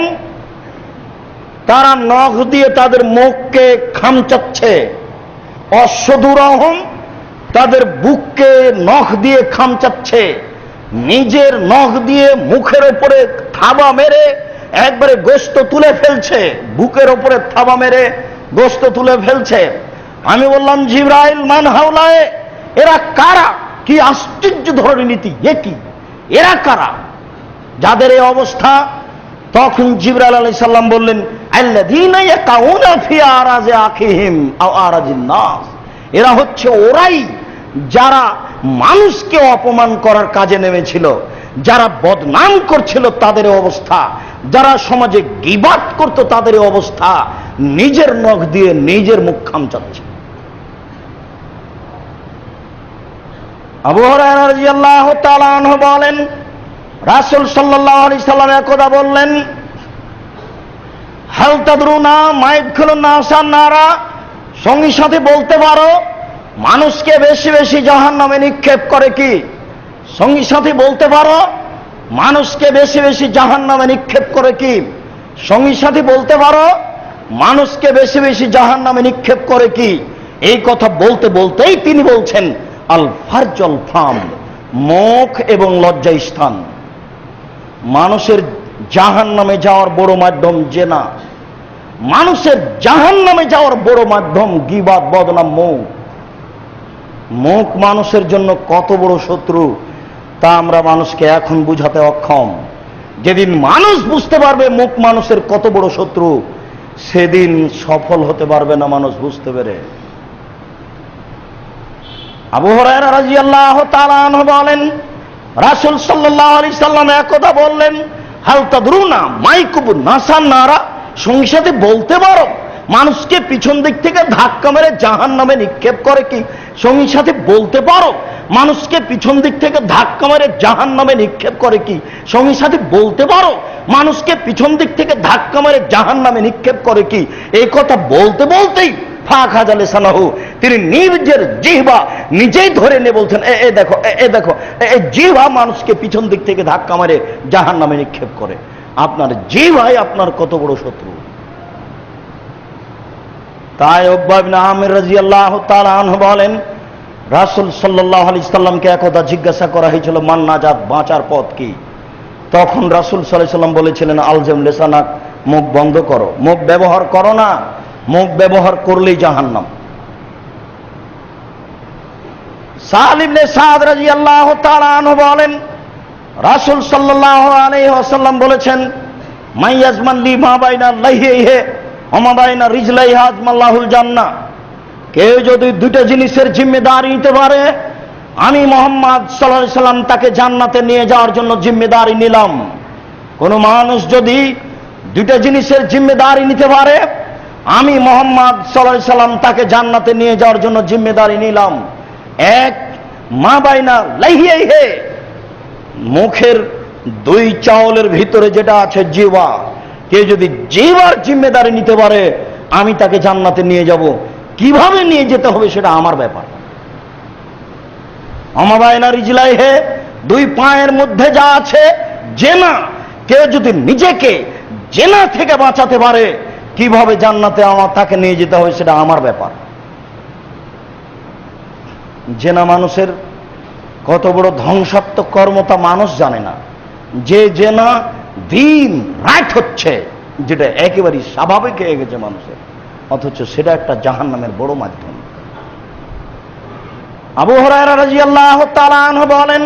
তারা নখ দিয়ে তাদের মুখকে খামচাচ্ছে। অসদুরাহুম, তাদের বুককে নখ দিয়ে খামচাচ্ছে। নিজের নখ দিয়ে মুখের উপরে থাবা মেরে একবারে গোশত তুলে ফেলছে, বুকের উপরে থাবা মেরে গোশত তুলে ফেলছে। আমি বললাম, জিবরাইল মান হাওলায়ে, এরা কারা? কি আশ্চর্য ধরনের নীতি, এ কি? এরা কারা যাদের এই অবস্থা? তখন জিবরাইল আলাইহিস সালাম বললেন, আল্লাযীনা ইয়াকাউনা ফি আরাজি আখিহিম আও আরাজিন নাস, এরা হচ্ছে ওরাই যারা মানুষকে অপমান করার কাজে নেমেছিল, যারা বদনাম করছিল তাদের অবস্থা, যারা সমাজে গীবাত করত তাদের অবস্থা, নিজের নখ দিয়ে নিজের মুখ খামচাচ্ছে। আবু হুরায়রা রাদিয়াল্লাহু তাআলা আনহু বলেন, রাসূল সাল্লাল্লাহু আলাইহি সাল্লাম একদা বললেন, হাল তাদরুনা মা ইয়াদখুলুন নাসান নারা, সঙ্গী সাথে বলতে পারো মানুষকে বেশি বেশি জাহান্নামে নিক্ষেপ করে কি? সঙ্গী সাথে বলতে পারো মানুষকে বেশি বেশি জাহান্নামে নিক্ষেপ করে কি? সঙ্গী সাথে বলতে পারো মানুষকে বেশি বেশি জাহান্নামে নিক্ষেপ করে কি? এই কথা বলতে বলতেই তিনি বলছেন, আল ফারজল ফাম, মুখ এবং লজ্জা স্থান। মানুষের জাহান্নামে যাওয়ার বড় মাধ্যম জেনা, মানুষের জাহান্নামে যাওয়ার বড় মাধ্যম গীবাত, বদনাম, মুখ। মুখ মানুষের জন্য কত বড় শত্রু তা আমরা মানুষকে এখন বুঝাতে অক্ষম। যেদিন মানুষ বুঝতে পারবে মুখ মানুষের কত বড় শত্রু, সেদিন সফল হতে পারবে না মানুষ বুঝতে পেরে। আবু হুরায়রা রাদিয়াল্লাহু তাআলা আনহু বলেন, রাসূল সাল্লাল্লাহু আলাইহি সাল্লাম একদা বললেন, হাল তাদরুনা মাইকুবুন নাসান নারা, সঙ্গে সাথে বলতে পারো মানুষকে পিছন দিক থেকে ধাক্কা মেরে জাহান্নামে নিক্ষেপ করে কি? সঙ্গে সাথে বলতে পারো মানুষকে পিছন দিক থেকে ধাক্কা মেরে জাহান্নামে নিক্ষেপ করে কি? সঙ্গে সাথে বলতে পারো মানুষকে পিছন দিক থেকে ধাক্কা মেরে জাহান্নামে নিক্ষেপ করে কি? এই কথা বলতে বলতেই ফাখাযা লিসানাহু, তিনি নিজের জিহ্বা নিজেই ধরে নিয়ে বলছেন, এ দেখো, এ দেখো, এই জিহ্বা মানুষকে পিছন দিক থেকে ধাক্কা মেরে জাহান্নামে নিক্ষেপ করে। আপনার জিহ্বাই আপনার কত বড় শত্রু। তাই উকবা ইবনে আমির রাদিয়াল্লাহু তাআলা আনহু বলেন, রাসূল সাল্লাল্লাহু আলাইহি সাল্লামকে একদা জিজ্ঞাসা করা হয়েছিল, মান নাজাত, বাঁচার পথ কি? তখন রাসূল সাল্লাল্লাহু আলাইহি সাল্লাম বলেছিলেন, আলজাম লিসানাক, মুখ বন্ধ করো, মুখ ব্যবহার করো না, মুখ ব্যবহার করলেই জাহান্নাম। সাহল ইবনে সাদ রাদিয়াল্লাহু তাআলা আনহু বলেন, রাসূল সাল্লাল্লাহু আলাইহি ওয়াসাল্লাম বলেছেন, মাইয়াজমান লি মা বাইনা লাইহিহি ওয়া মা বাইনা রিজলাইহি আজমাল্লাহুল জান্নাহ, কেউ যদি দুটো জিনিসের জিম্মেদারি নিতে পারে, আমি মুহাম্মদ সাল্লাল্লাহু আলাইহি সাল্লাম তাকে জান্নাতে নিয়ে যাওয়ার জন্য জিম্মেদারি নিলাম। কোন মানুষ যদি দুটো জিনিসের জিম্মেদারি নিতে পারে, আমি মুহাম্মদ সাল্লাল্লাহু আলাইহি সাল্লাম তাকে জান্নাতে নিয়ে যাওয়ার জন্য জিম্মেদারি নিলাম। এক, মা বাইনা লাইহিহি, মুখের দুই চাওলের ভিতরে যেটা আছে জিহ্বা, কেউ যদি জিহ্বার জিম্মেদারি নিতে পারে, আমি তাকে জান্নাতে নিয়ে যাব। কিভাবে নিয়ে যেতে হবে সেটা আমার ব্যাপার। ওয়া বাইনা রিজলাইহি, দুই পায়ের মধ্যে যা আছে জেনা, কেউ যদি নিজেকে জেনা থেকে বাঁচাতে পারে, কিভাবে জান্নাতে আমার তাকে নিয়ে যেতে হবে সেটা আমার ব্যাপার। জেনা মানুষের কত বড় ধ্বংসাত্মক কর্ম তা মানুষ জানে না। যে জেনা দিন রাত হচ্ছে, যেটা একেবারেই স্বাভাবিক হয়ে গেছে মানুষের, অথচ সেটা একটা জাহান্নামের বড় মাধ্যম। আবু হুরায়রা রাদিয়াল্লাহু তাআলা আনহু বলেন,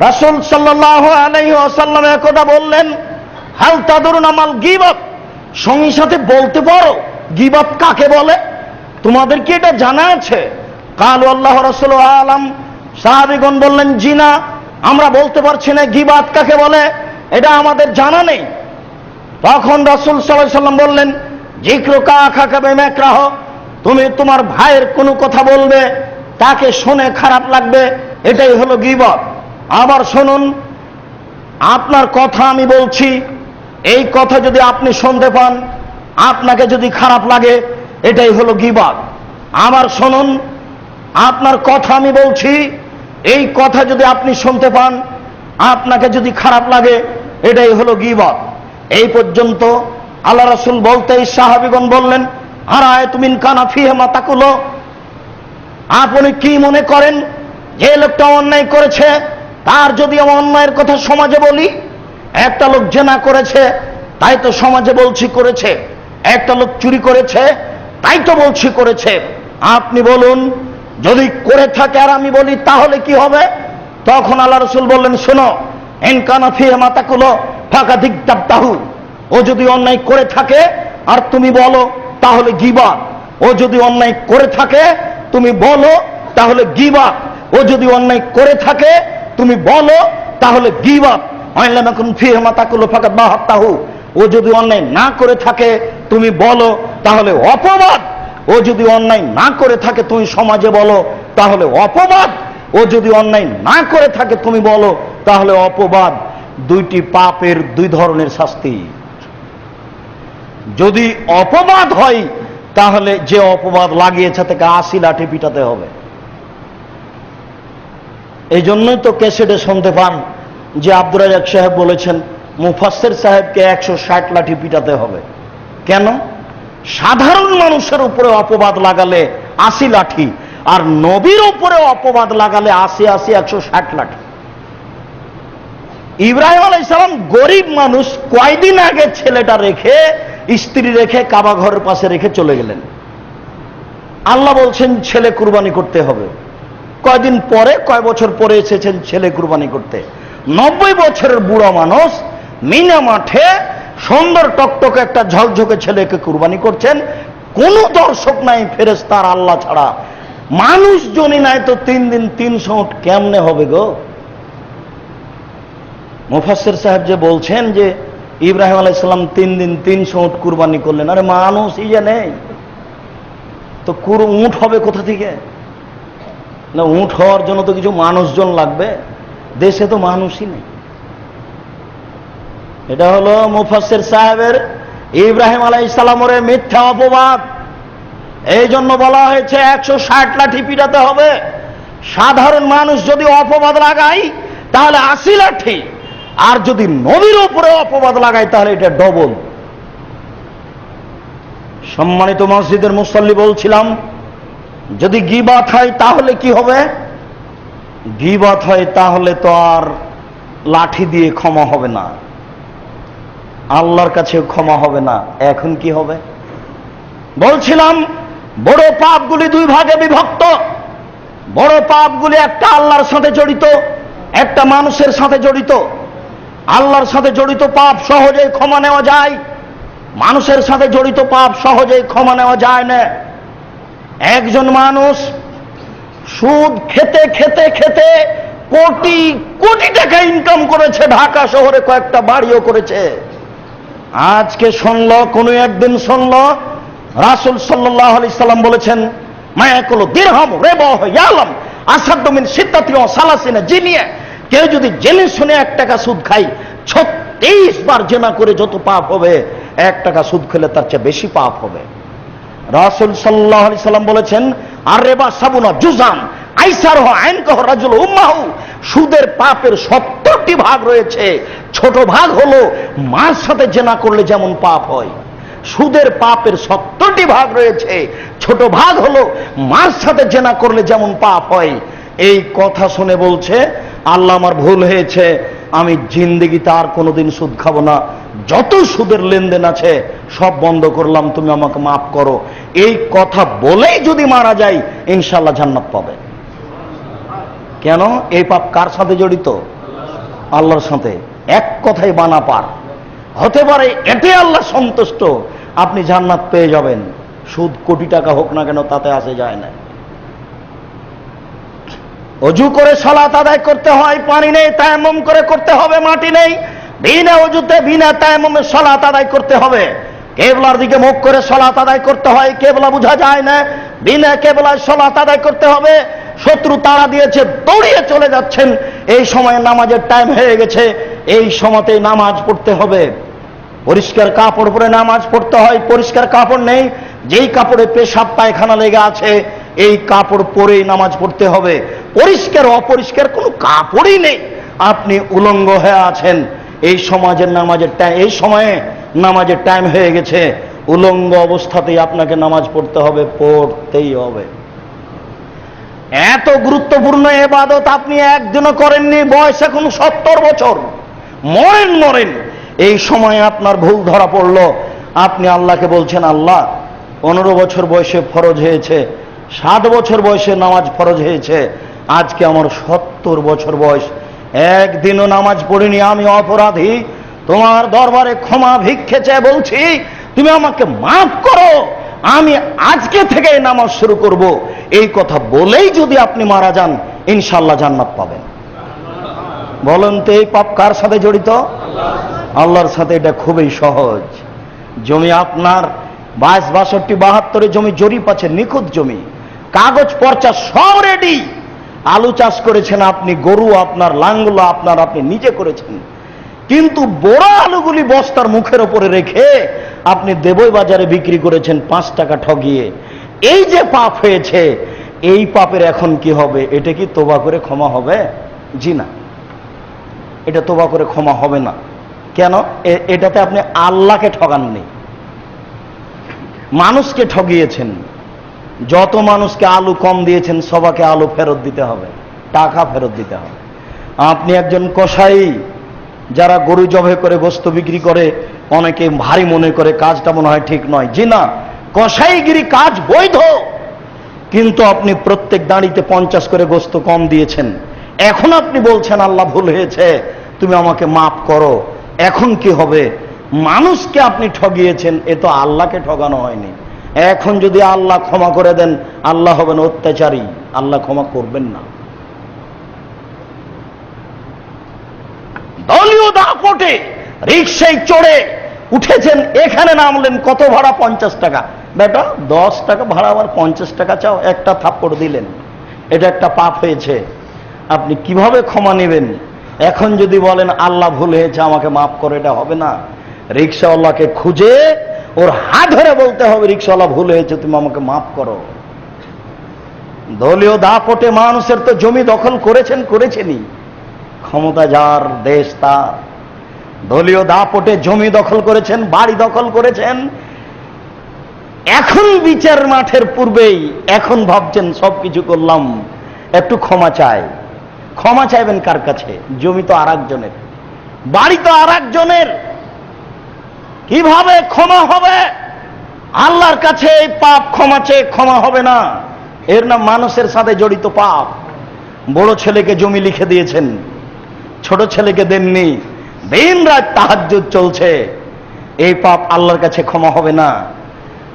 রাসূল সাল্লাল্লাহু আলাইহি ওয়াসাল্লাম একদা বললেন, হাল তাদরুনা মাল গীবাত, সঙ্গে সাথে বলতে পারো গীবাত কাকে বলে? তোমাদের কি এটা জানা আছে? কালু আল্লাহ রাসূলু আলাম, সাহাবীগণ বললেন, জি না, আমরা বলতে পারছি না গীবাত কাকে বলে, এটা আমাদের জানা নেই। তখন রাসূল সাল্লাল্লাহু আলাইহি ওয়াসাল্লাম বললেন, যিকরুকা আখাকা বিমাকরাহ, তুমি তোমার ভাইয়ের কোনো কথা বলবে, তাকে শুনে খারাপ লাগবে, এটাই হলো গীবত। আবার শুনুন, আপনার কথা আমি বলছি, এই কথা যদি আপনি শুনতে পান, আপনাকে যদি খারাপ লাগে, এটাই হলো গীবত। আবার শুনুন, আপনার কথা আমি বলছি, এই কথা যদি আপনি শুনতে পান, আপনাকে যদি খারাপ লাগে, এটাই হলো গীবত। এই পর্যন্ত আল্লাহ রাসূল বলতেই সাহাবীগণ বললেন, আরাআইতুম ইন কানা ফীহি মা তাকুলু, আপনি কি মনে করেন যে লোকটা অন্যায় করেছে, তার যদি আমি অন্যায়ের কথা সমাজে বলি? একটা লোক জেনা করেছে, তাই তো সমাজে বলছি করেছে। একটা লোক চুরি করেছে, তাই তো বলছি করেছে। আপনি বলুন, যদি করে থাকে আর আমি বলি তাহলে কি হবে? তখন আল্লাহ রাসূল বললেন, শোনো, ইন কানা ফীহি মা তাকুলু ফাকাদ ইগতাবতাহু, ও যদি অন্যায় করে থাকে আর তুমি বলো, তাহলে গীবত। ও যদি অন্যায় করে থাকে তুমি বলো, তাহলে গীবত। ও যদি অন্যায় করে থাকে তুমি বলো, তাহলে গীবত। ওয়াইলাম ইয়াকুন ফীহি মা তাকুলু ফাকাদ বাহাত্তাহু, ও যদি অন্যায় না করে থাকে তুমি বলো, তাহলে অপবাদ। ও যদি অন্যায় না করে থাকে তুমি সমাজে বলো, তাহলে অপবাদ। ও যদি অন্যায় না করে থাকে তুমি বলো, তাহলে অপবাদ। দুইটি পাপের দুই ধরনের শাস্তি। যদি অপবাদ হয়, তাহলে যে অপবাদ লাগিয়েছে তাকে ৮০ লাঠি পিটাতে হবে। এই জন্যই তো ক্যাসেটে শুনতে পান যে আব্দুর রাজ্জাক সাহেব বলেছেন মুফাসসির সাহেবকে ১৬০ লাঠি পিটাতে হবে। কেন? সাধারণ মানুষের উপরে অপবাদ লাগালে ৮০ লাঠি, আর নবীর উপরে অপবাদ লাগালে ৮০ ৮০ ১৬০ লাঠি। ইব্রাহিম আলাইহিস সালাম গরিব মানুষ, কয়দিন আগে ছেলেটা রেখে, স্ত্রী রেখে কাবা ঘরের পাশে রেখে চলে গেলেন। আল্লাহ বলছেন ছেলে কুরবানি করতে হবে। কয়দিন পরে, কয় বছর পরে এসেছেন ছেলে কুরবানি করতে। 90 বছরের বুড়া মানুষ মিনা মাঠে সুন্দর টকটকে একটা ঝকঝকে ছেলেকে কুরবানি করছেন। কোন দর্শক নাই ফেরেশতার আল্লাহ ছাড়া, মানুষজনই নাই, তো 3 দিন 300 উট কেমনে হবে গো? মুফাসসির সাহেব যে বলছেন যে ইব্রাহিম আলাইহিস সালাম 3 দিন 300 উট কুরবানি করলেন, আরে মানুষই যে নেই তো উট হবে কোথা থেকে? না, উট হওয়ার জন্য তো কিছু মানুষজন লাগবে, দেশে তো মানুষই নেই। এটা হলো মুফাসসির সাহেবের ইব্রাহিম আলাইহিস সালামের মিথ্যা অপবাদ। এই জন্য বলা হয়েছে 160 লাঠি পিটাতে হবে। সাধারণ মানুষ যদি অপবাদ লাগায় তাহলে 80 লাঠি, আর যদি নবীর উপরে অপবাদ লাগায় তাহলে এটা ডবল। সম্মানিত মসজিদের মুসল্লি, বলছিলাম যদি গীবাত হয় তাহলে কি হবে? গীবাত হয় তাহলে তো আর লাঠি দিয়ে ক্ষমা হবে না, আল্লাহর কাছেও ক্ষমা হবে না। এখন কি হবে? বলছিলাম বড় পাপগুলি 2 ভাগে বিভক্ত। বড় পাপগুলি একটা আল্লাহর সাথে জড়িত, একটা মানুষের সাথে জড়িত। আল্লাহর সাথে জড়িত পাপ সহজেই ক্ষমা নেওয়া যায়, মানুষের সাথে জড়িত পাপ সহজেই ক্ষমা নেওয়া যায় না। একজন মানুষ সুদ খেতে খেতে খেতে কোটি কোটি টাকা ইনকাম করেছে, ঢাকা শহরে কয়েকটা বাড়িও করেছে। আজকে শুনল, কোনো একদিন শুনল রাসূল সাল্লাল্লাহু আলাইহি সাল্লাম বলেছেন, মায়াকুল দিরহাম রিবাহু ইয়ালাম আসাদ্দু মিন সিত্তাতি ওয়া সালাসিনা জিনিয়া। কেউ যদি জেনে শুনে 1 টাকা সুদ খায়, 36 বার জিনা করে যত পাপ হবে, 1 টাকা সুদ খেলে তার চেয়ে বেশি পাপ হবে। রাসূল সাল্লাল্লাহু আলাইহি সাল্লাম বলেছেন, আর রিবা সাবুনা জুজান আইসারহু আইনকাহু রাজুল উম্মাহু। সুদের পাপের 70টি ভাগ রয়েছে। ছোট ভাগ হলো মার সাথে জিনা করলে যেমন পাপ হয়, সুদের পাপের 70টি ভাগ রয়েছে। ছোট ভাগ হলো মার সাথে জিনা করলে যেমন পাপ হয়। এই কথা শুনে বলছে, আল্লাহ আমার ভুল হয়েছে, আমি জিন্দেগিতে আর কোনোদিন সুদ খাবো না, যত সুদের লেনদেন আছে সব বন্ধ করলাম, তুমি আমাকে মাফ করো। এই কথা বলেই যদি মারা যায় ইনশাআল্লাহ জান্নাত পাবে। কেন? এই পাপ কার সাথে জড়িত? আল্লাহর সাথে। এক কথাই বানা পার হতে পারে, এতে আল্লাহ সন্তুষ্ট, আপনি জান্নাত পেয়ে যাবেন। সুদ কোটি টাকা হোক না কেন, তাতে আসে যায় না। অজু করে সালাত আদায় করতে হয়, পানি নেই, তায়াম্মুম করে করতে হবে, মাটি নেই, বিনা অজুতে বিনা তায়াম্মুমে সালাত আদায় করতে হবে। কেবলার দিকে মুখ করে সালাত আদায় করতে হয়, কেবলা বোঝা যায় না, বিনা কেবলায় সালাত আদায় করতে হবে। শত্রু তাড়া দিয়েছে, দৌড়িয়ে চলে যাচ্ছেন, এই সময় নামাজের টাইম হয়ে গেছে, এই সময়তেই নামাজ পড়তে হবে। পরিষ্কার কাপড় পরে নামাজ পড়তে হয়, পরিষ্কার কাপড় নেই, যেই কাপড়ে পেশাব পায়খানা লেগে আছে এই কাপড় পরেই নামাজ পড়তে হবে। পরিষ্কার অপরিষ্কার কোনো কাপড়ই নেই, আপনি উলঙ্গ হয়ে আছেন, এই সমাজের নামাজের টাইম, এই সময়ে নামাজের টাইম হয়ে গেছে, উলঙ্গ অবস্থাতেই আপনাকে নামাজ পড়তে হবে, পড়তেই হবে। এত গুরুত্বপূর্ণ ইবাদত আপনি একদিনও করেননি, বয়স এখন 70 বছর, মরেন। এই সময় আপনার ভুল ধরা পড়লো, আপনি আল্লাহকে বলছেন, আল্লাহ 15 বছর বয়সে ফরজ হয়েছে, 60 বছর বয়সে নামাজ ফরজ হয়েছে, আজকে আমার 70 বছর বয়স, একদিনও নামাজ পড়িনি, আমি অপরাধী, তোমার দরবারে ক্ষমা ভিক্ষে চেয়ে বলছি, তুমি আমাকে মাফ করো, আমি আজকে থেকে নামাজ শুরু করব। এই কথা বলেই যদি আপনি মারা যান ইনশাআল্লাহ জান্নাত পাবেন। বলেন তো এই পাপ কার সাথে জড়িত? আল্লাহর সাথে। এটা খুবই সহজ। জমি আপনার 22, 62, 72 জমি জরিপ আছে, নিখুঁত জমি, কাগজ পর্চা সব রেডি। আলু চাষ করেছেন আপনি, গরু আপনার, লাঙ্গল আপনার, আপনি নিজে করেছেন, কিন্তু বড় আলুগুলি বস্তার মুখের উপরে রেখে আপনি দেবই বাজারে বিক্রি করেছেন 5 টাকা ঠগিয়ে। এই যে পাপ হয়েছে, এই পাপের এখন কি হবে? এটা কি তোবা করে ক্ষমা হবে? জি না, এটা তোবা করে ক্ষমা হবে না। কেন? এটাতে আপনি আল্লাহকে ঠগাননি, মানুষকে ঠগিয়েছেন। যত মানুষকে আলু কম দিয়েছেন সবাইকে আলু ফেরত দিতে হবে, টাকা ফেরত দিতে হবে। আপনি একজন কসাই, যারা গরু জবাই করে গোস্ত বিক্রি করে অনেকে ভারী মনে করে কাজটা মনে হয় ঠিক নয়। জি না, কসাইগিরি কাজ বৈধ, কিন্তু আপনি প্রত্যেক দাঁড়িতে 50 করে গোস্ত কম দিয়েছেন। এখন আপনি বলছেন আল্লাহ ভুল হয়েছে, তুমি আমাকে মাফ করো। এখন কি হবে? মানুষকে আপনি ঠগিয়েছেন, এ তো আল্লাহকে ঠগানো হয়নি। এখন যদি আল্লাহ ক্ষমা করে দেন, আল্লাহ হবেন অত্যাচারী, আল্লাহ ক্ষমা করবেন না। দলীয় দাপটে রিকশায় চড়ে উঠেছেন, এখানে নামলেন, কত ভাড়া? 50 টাকা। বেটা 10 টাকা ভাড়া, আবার 50 টাকা চাও? একটা থাপ্পড় দিলেন, এটা একটা পাপ হয়েছে। আপনি কিভাবে ক্ষমা নেবেন? এখন যদি বলেন আল্লাহ ভুল হয়েছে, আমাকে মাফ করো, এটা হবে না। রিকশাওয়ালাকে খুঁজে ওর হাত ধরে বলতে হবে, রিকশাওয়ালা ভুল হয়েছে, তুমি আমাকে মাফ করো। দলীয় দাপটে মানুষের তো জমি দখল করেছেনই। ক্ষমতা যার, দেশ তার। দলীয় দাপটে জমি দখল করেছেন, বাড়ি দখল করেছেন। এখন বিচার মাঠের পূর্বেই এখন ভাবছেন সবকিছু করলাম, একটু ক্ষমা চাই। ক্ষমা চাইবেন কার কাছে? জমি তো আর একজনের, বাড়ি তো আর একজনের। কিভাবে ক্ষমা হবে? আল্লাহর কাছে এই পাপ ক্ষমা চেয়ে ক্ষমা হবে না। এর নাম মানুষের সাথে জড়িত পাপ। বড় ছেলেকে জমি লিখে দিয়েছেন, ছোট ছেলেকে দেননি, দিন রাত তাহাজ্জুদ চলছে, এই পাপ আল্লাহর কাছে ক্ষমা হবে না।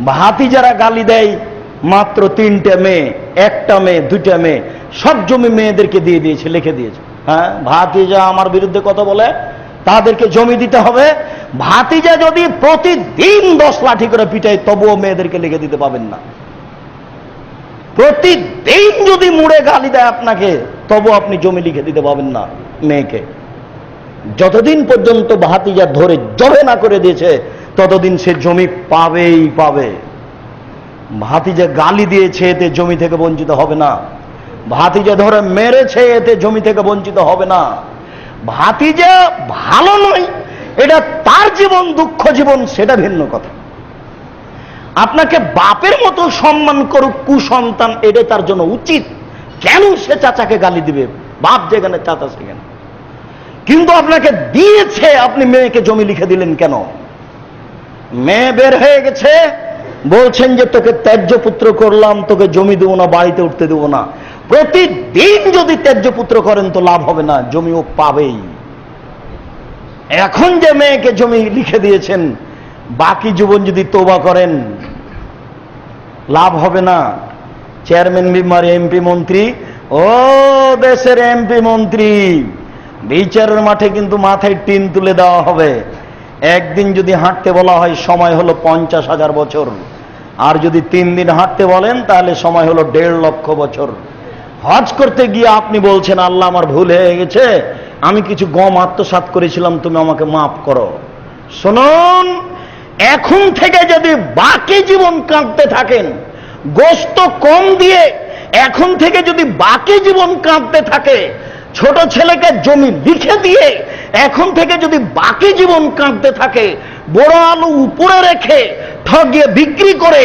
ভাতিজারা গালি দেয়, মাত্র 3টে মেয়ে, 1টা মেয়ে, 2টা মেয়ে, সব জমি মেয়েদেরকে দিয়ে দিয়েছে, লিখে দিয়েছে। হ্যাঁ, ভাতিজা আমার বিরুদ্ধে কথা বলে, তাদেরকে জমি দিতে হবে। ভাতিজা যদি প্রতিদিন 10 লাঠি করে পিটায়, তবুও মেয়েদেরকে লিখে দিতে পাবেন না। প্রতিদিন যদি মুড়ে গালি দেয় আপনাকে, তবু আপনি জমি লিখে দিতে পাবেন না মেয়েকে। যতদিন পর্যন্ত ভাতিজা ধরে জবে না করে দিয়েছে, ততদিন সে জমি পাবেই পাবে। ভাতিজা গালি দিয়েছে, এতে জমি থেকে বঞ্চিত হবে না। ভাতিজা ধরে মেরেছে, এতে জমি থেকে বঞ্চিত হবে না। ভাতিজা ভালো নয়, এটা তার জীবন, দুঃখ জীবন, সেটা ভিন্ন কথা। আপনাকে বাপের মতো সম্মান করুক কুসন্তান, এটা তার জন্য উচিত। কেন সে চাচাকে গালি দিবে? বাপ যেখানে, চাচা সেখানে। কিন্তু আপনাকে দিয়েছে, আপনি মেয়েকে জমি লিখে দিলেন কেন? মেয়ে বের হয়ে গেছে, বলছেন যে তোকে ত্যায্য পুত্র করলাম, তোকে জমি দেবো না, বাড়িতে উঠতে দেবো না। প্রতিদিন যদি ত্যায্য পুত্র করেন তো লাভ হবে না, জমিও পাবেই। এখন যে মেয়েকে জমি লিখে দিয়েছেন, বাকি জীবন যদি তওবা করেন, লাভ হবে না। চেয়ারম্যান মেম্বার, এমপি মন্ত্রী, ও দেশের এমপি মন্ত্রী, বিচারের মাঠে কিন্তু মাথায় টিন তুলে দেওয়া হবে। একদিন যদি হাঁটতে বলা হয়, সময় হলো 50,000 বছর। আর যদি 3 দিন হাঁটতে বলেন, তাহলে সময় হলো 1.5 লক্ষ বছর। হজ করতে গিয়ে আপনি বলছেন আল্লাহ আমার ভুল হয়ে গেছে, আমি কিছু গম আত্মসাৎ করেছিলাম, তুমি আমাকে মাফ করো। শুনুন, এখন থেকে যদি বাকি জীবন কাঁদতে থাকেন, গোস্ত কম দিয়ে এখন থেকে যদি বাকি জীবন কাঁদতে থাকে, ছোট ছেলেকে জমি লিখে দিয়ে এখন থেকে যদি বাকি জীবন কাঁদতে থাকে, বড় আলু উপরে রেখে ঠগিয়ে বিক্রি করে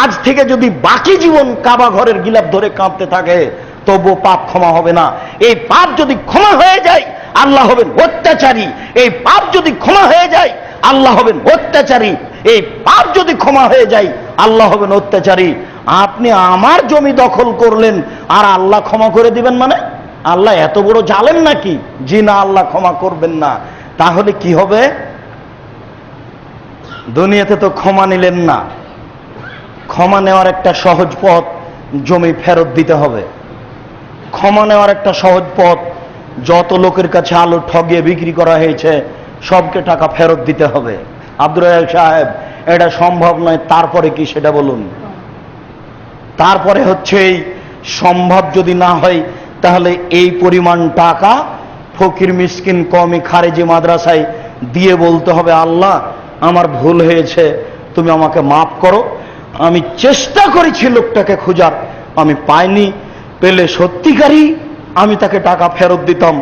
আজ থেকে যদি বাকি জীবন কাবা ঘরের গিলাপ ধরে কাঁদতে থাকে, তবু পাপ ক্ষমা হবে না। এই পাপ যদি ক্ষমা হয়ে যায়, আল্লাহ হবেন অত্যাচারী। এই পাপ যদি ক্ষমা হয়ে যায়, আল্লাহ হবেন অত্যাচারী। এই পাপ যদি ক্ষমা হয়ে যায়, আল্লাহ হবেন অত্যাচারী। আপনি আমার জমি দখল করলেন, আর আল্লাহ ক্ষমা করে দিবেন মানে? আল্লাহ এত বড় জালেম নাকি? জি না, আল্লাহ ক্ষমা করবেন না। তাহলে কি হবে? দুনিয়াতে তো ক্ষমা নিলেন না। ক্ষমা নেওয়ার একটা সহজ পথ, জমি ফেরত দিতে হবে। ক্ষমা নেওয়ার একটা সহজ পথ, যত লোকের কাছে আলু ঠগিয়ে বিক্রি করা হয়েছে, সবকে টাকা ফেরত দিতে হবে। আব্দুর রাজ্জাক সাহেব, এটা সম্ভব নয়, তারপরে কি সেটা বলুন। তারপরে হচ্ছে, এই সম্ভব যদি না হয়, তাহলে এই পরিমাণ টাকা ফকির মিসকিন কওমি খারেজি মাদ্রাসায় দিয়ে বলতে হবে, আল্লাহ আমার ভুল হয়েছে, তুমি আমাকে মাফ করো। আমি চেষ্টা করেছি লোকটাকে খোঁজার, আমি পাইনি, পেলে সত্যিকারই আমি তাকে টাকা ফেরত দিতাম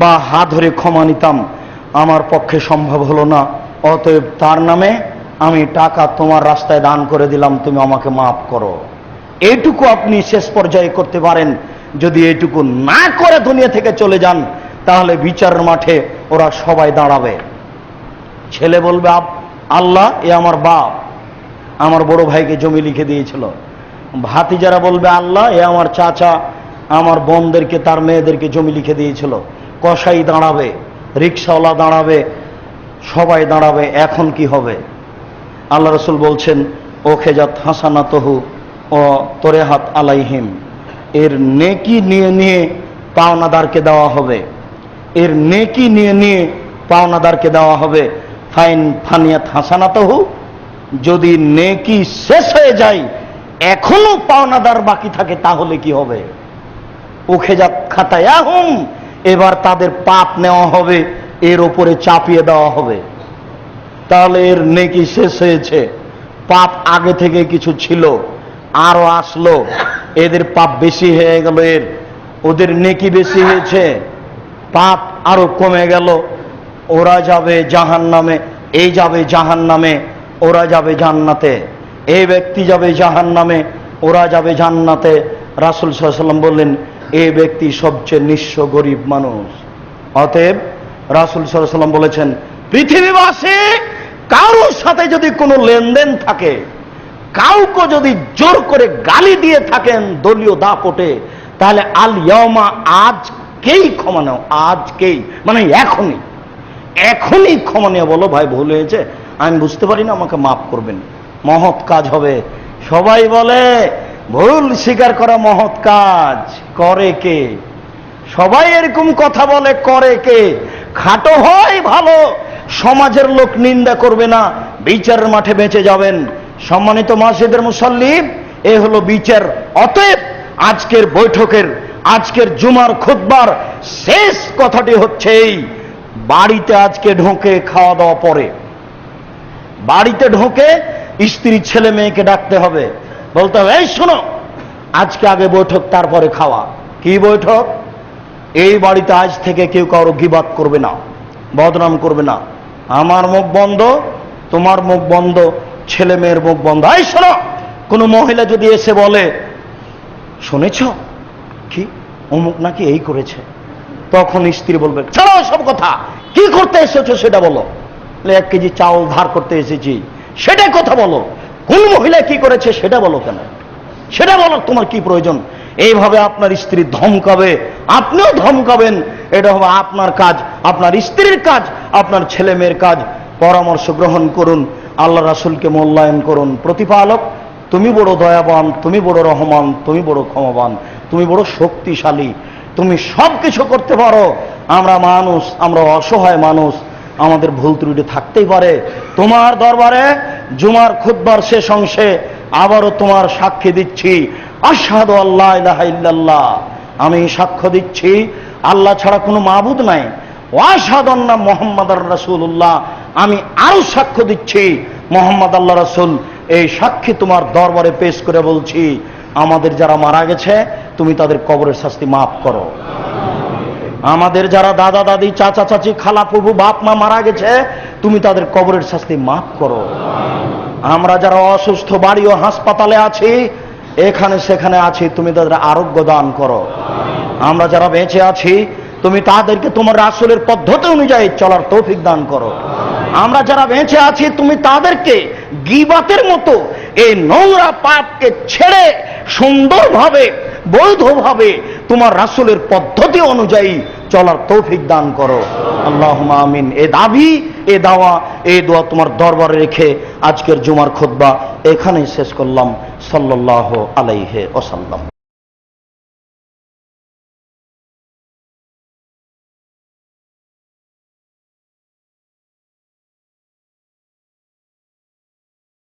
বা হাত ধরে ক্ষমা নিতাম। আমার পক্ষে সম্ভব হলো না, অতএব তার নামে আমি টাকা তোমার রাস্তায় দান করে দিলাম, তুমি আমাকে মাফ করো। এইটুকু আপনি শেষ পর্যায়ে করতে পারেন। যদি এইটুকু না করে দুনিয়া থেকে চলে যান, তাহলে বিচারের মাঠে ওরা সবাই দাঁড়াবে। ছেলে বলবে আল্লাহ, এ আমার বাপ, আমার বড় ভাইকে জমি লিখে দিয়েছিল। ভাতিজারা বলবে আল্লাহ, এ আমার চাচা, আমার বোনদেরকে, তার মেয়েদেরকে জমি লিখে দিয়েছিল। কসাই দাঁড়াবে, রিক্সাওয়ালা দাঁড়াবে, সবাই দাঁড়াবে। এখন কি হবে? আল্লাহ রসুল বলছেন, ও খেজাত হাসানাতহু ও তোরেহাত আলাইহিম, এর নেকি নিয়ে নিয়ে পাওনাদারকে দেওয়া হবে, এর নেকি নিয়ে নিয়ে পাওনাদারকে দেওয়া হবে। ফাইন ফানিয়াত হাসানাতহু, যদি নেকি শেষ হয়ে যায় এখনো পাওনাদার বাকি থাকে তাহলে কি হবে? উখেজাত খাতায়াহুম, এবার তাদের পাপ নেওয়া হবে, এর উপরে চাপিয়ে দেওয়া হবে। তাহলে এর নেকি শেষ হয়েছে, পাপ আগে থেকে কিছু ছিল, আরো আসলো, এদের পাপ বেশি হয়ে গেল, ওদের নেকি বেশি হয়েছে, পাপ আরো কমে গেল। ওরা যাবে জাহান্নামে, এই যাবে জাহান্নামে, ওরা যাবে জান্নাতে। এই ব্যক্তি যাবে জাহান্নামে, ওরা যাবে জান্নাতে। রাসূল সাল্লাল্লাহু আলাইহি ওয়াসাল্লাম বললেন, এই ব্যক্তি সবচেয়ে নিঃস্ব গরিব মানুষ। অতএব রাসূল সাল্লাল্লাহু আলাইহি ওয়াসাল্লাম বলেছেন, পৃথিবীবাসী কারোর সাথে যদি কোনো লেনদেন থাকে, কাউকে যদি জোর করে গালি দিয়ে থাকেন দলীয় দাপটে, তাহলে আল ইয়াউমা, আজকেই ক্ষমা নাও, আজকেই, মানে এখনই, এখনই ক্ষমা নিয়ে বলো, ভাই ভুল হয়েছে, আমি বুঝতে পারি না, আমাকে মাফ করবেন, মহৎ কাজ হবে। সবাই বলে ভুল স্বীকার করা মহৎ কাজ, করে কে? সবাই এরকম কথা বলে, করে কে? খাটো হয় ভালো, সমাজের লোক নিন্দা করবে না, বিচারের মাঠে বেঁচে যাবেন। সম্মানিত মসজিদের মুসল্লি, এ হলো বিচার। অতএব আজকের বৈঠকের, আজকের জুমার খুতবার শেষ কথাটি হচ্ছে এই, বাড়িতে আজকে ঢোকে খাওয়া দাওয়া পরে, বাড়িতে ঢোকে স্ত্রী ছেলে মেয়েকে ডাকতে হবে, বলতে হবে, এই শোনো, আজকে আগে বৈঠক তারপরে খাওয়া। কি বৈঠক? এই বাড়িতে আজ থেকে কেউ কারো গীবাত করবে না, বদনাম করবে না, আমার মুখ বন্ধ, তোমার মুখ বন্ধ, ছেলে মেয়ের মুখ বন্ধ। এই শোনো, কোনো মহিলা যদি এসে বলে, শুনেছ কি অমুক নাকি এই করেছে, তখন স্ত্রী বলবে, চলো সব কথা, কি করতে এসেছো সেটা বলো। 1 কেজি চাউল ধার করতে এসেছি, সেটা কথা বলো। কোন মহিলা কি করেছে সেটা বলো কেন? সেটা বলো, তোমার কি প্রয়োজন? এইভাবে আপনার স্ত্রী ধমকাবে, আপনিও ধমকাবেন। এটা হবে আপনার কাজ, আপনার স্ত্রীর কাজ, আপনার ছেলে মেয়ের কাজ। পরামর্শ গ্রহণ করুন, আল্লাহ রাসূলকে মূল্যায়ন করুন। প্রতিপালক, তুমি বড় দয়াবান, তুমি বড় রহমান, তুমি বড় ক্ষমাবান, তুমি বড় শক্তিশালী, তুমি সব কিছু করতে পারো। আমরা মানুষ, আমরা অসহায় মানুষ, আমাদের ভুল ত্রুটি থাকতেই পারে। তোমার দরবারে জুমার খুতবার শেষ অংশে আবারও তোমার সাক্ষী দিচ্ছি, আশহাদু আল্লা ইলাহা ইল্লাল্লাহ, আমি সাক্ষ্য দিচ্ছি আল্লাহ ছাড়া কোনো মাবুদ নাই, ওয়া আশহাদু আন্না মুহাম্মাদার রাসূলুল্লাহ, আমি আরো সাক্ষ্য দিচ্ছি মুহাম্মদ আল্লাহ রাসূল। এই সাক্ষী তোমার দরবারে পেশ করে বলছি, আমাদের যারা মারা গেছে তুমি তাদের কবরের শাস্তি মাফ করো। আমাদের যারা দাদা দাদি, চাচা চাচি, খালা ফুফু, বাপ মা মারা গেছে, তুমি তাদের কবরের শাস্তি মাফ করো। আমরা যারা অসুস্থ, বাড়ি ও হাসপাতালে আছি, এখানে সেখানে আছি, তুমি তাদের আরোগ্য দান করো। আমরা যারা বেঁচে আছি, তুমি তাদেরকে তোমার রাসূলের পদ্ধতি অনুযায়ী চলার তৌফিক দান করো। আমরা যারা বেঁচে আছি, তুমি তাদেরকে গীবাতের মতো এই নোংরা পাপকে ছেড়ে সুন্দরভাবে, বৈধভাবে তোমার রাসূলের পদ্ধতি অনুযায়ী চলার তৌফিক দান করো। আল্লাহুম্মা আমিন। এ দাবি, এ দাওয়া, এ দোয়া তোমার দরবারে রেখে আজকের জুমার খুতবা এখানেই শেষ করলাম। সাল্লাল্লাহু আলাইহি ওয়াসাল্লাম।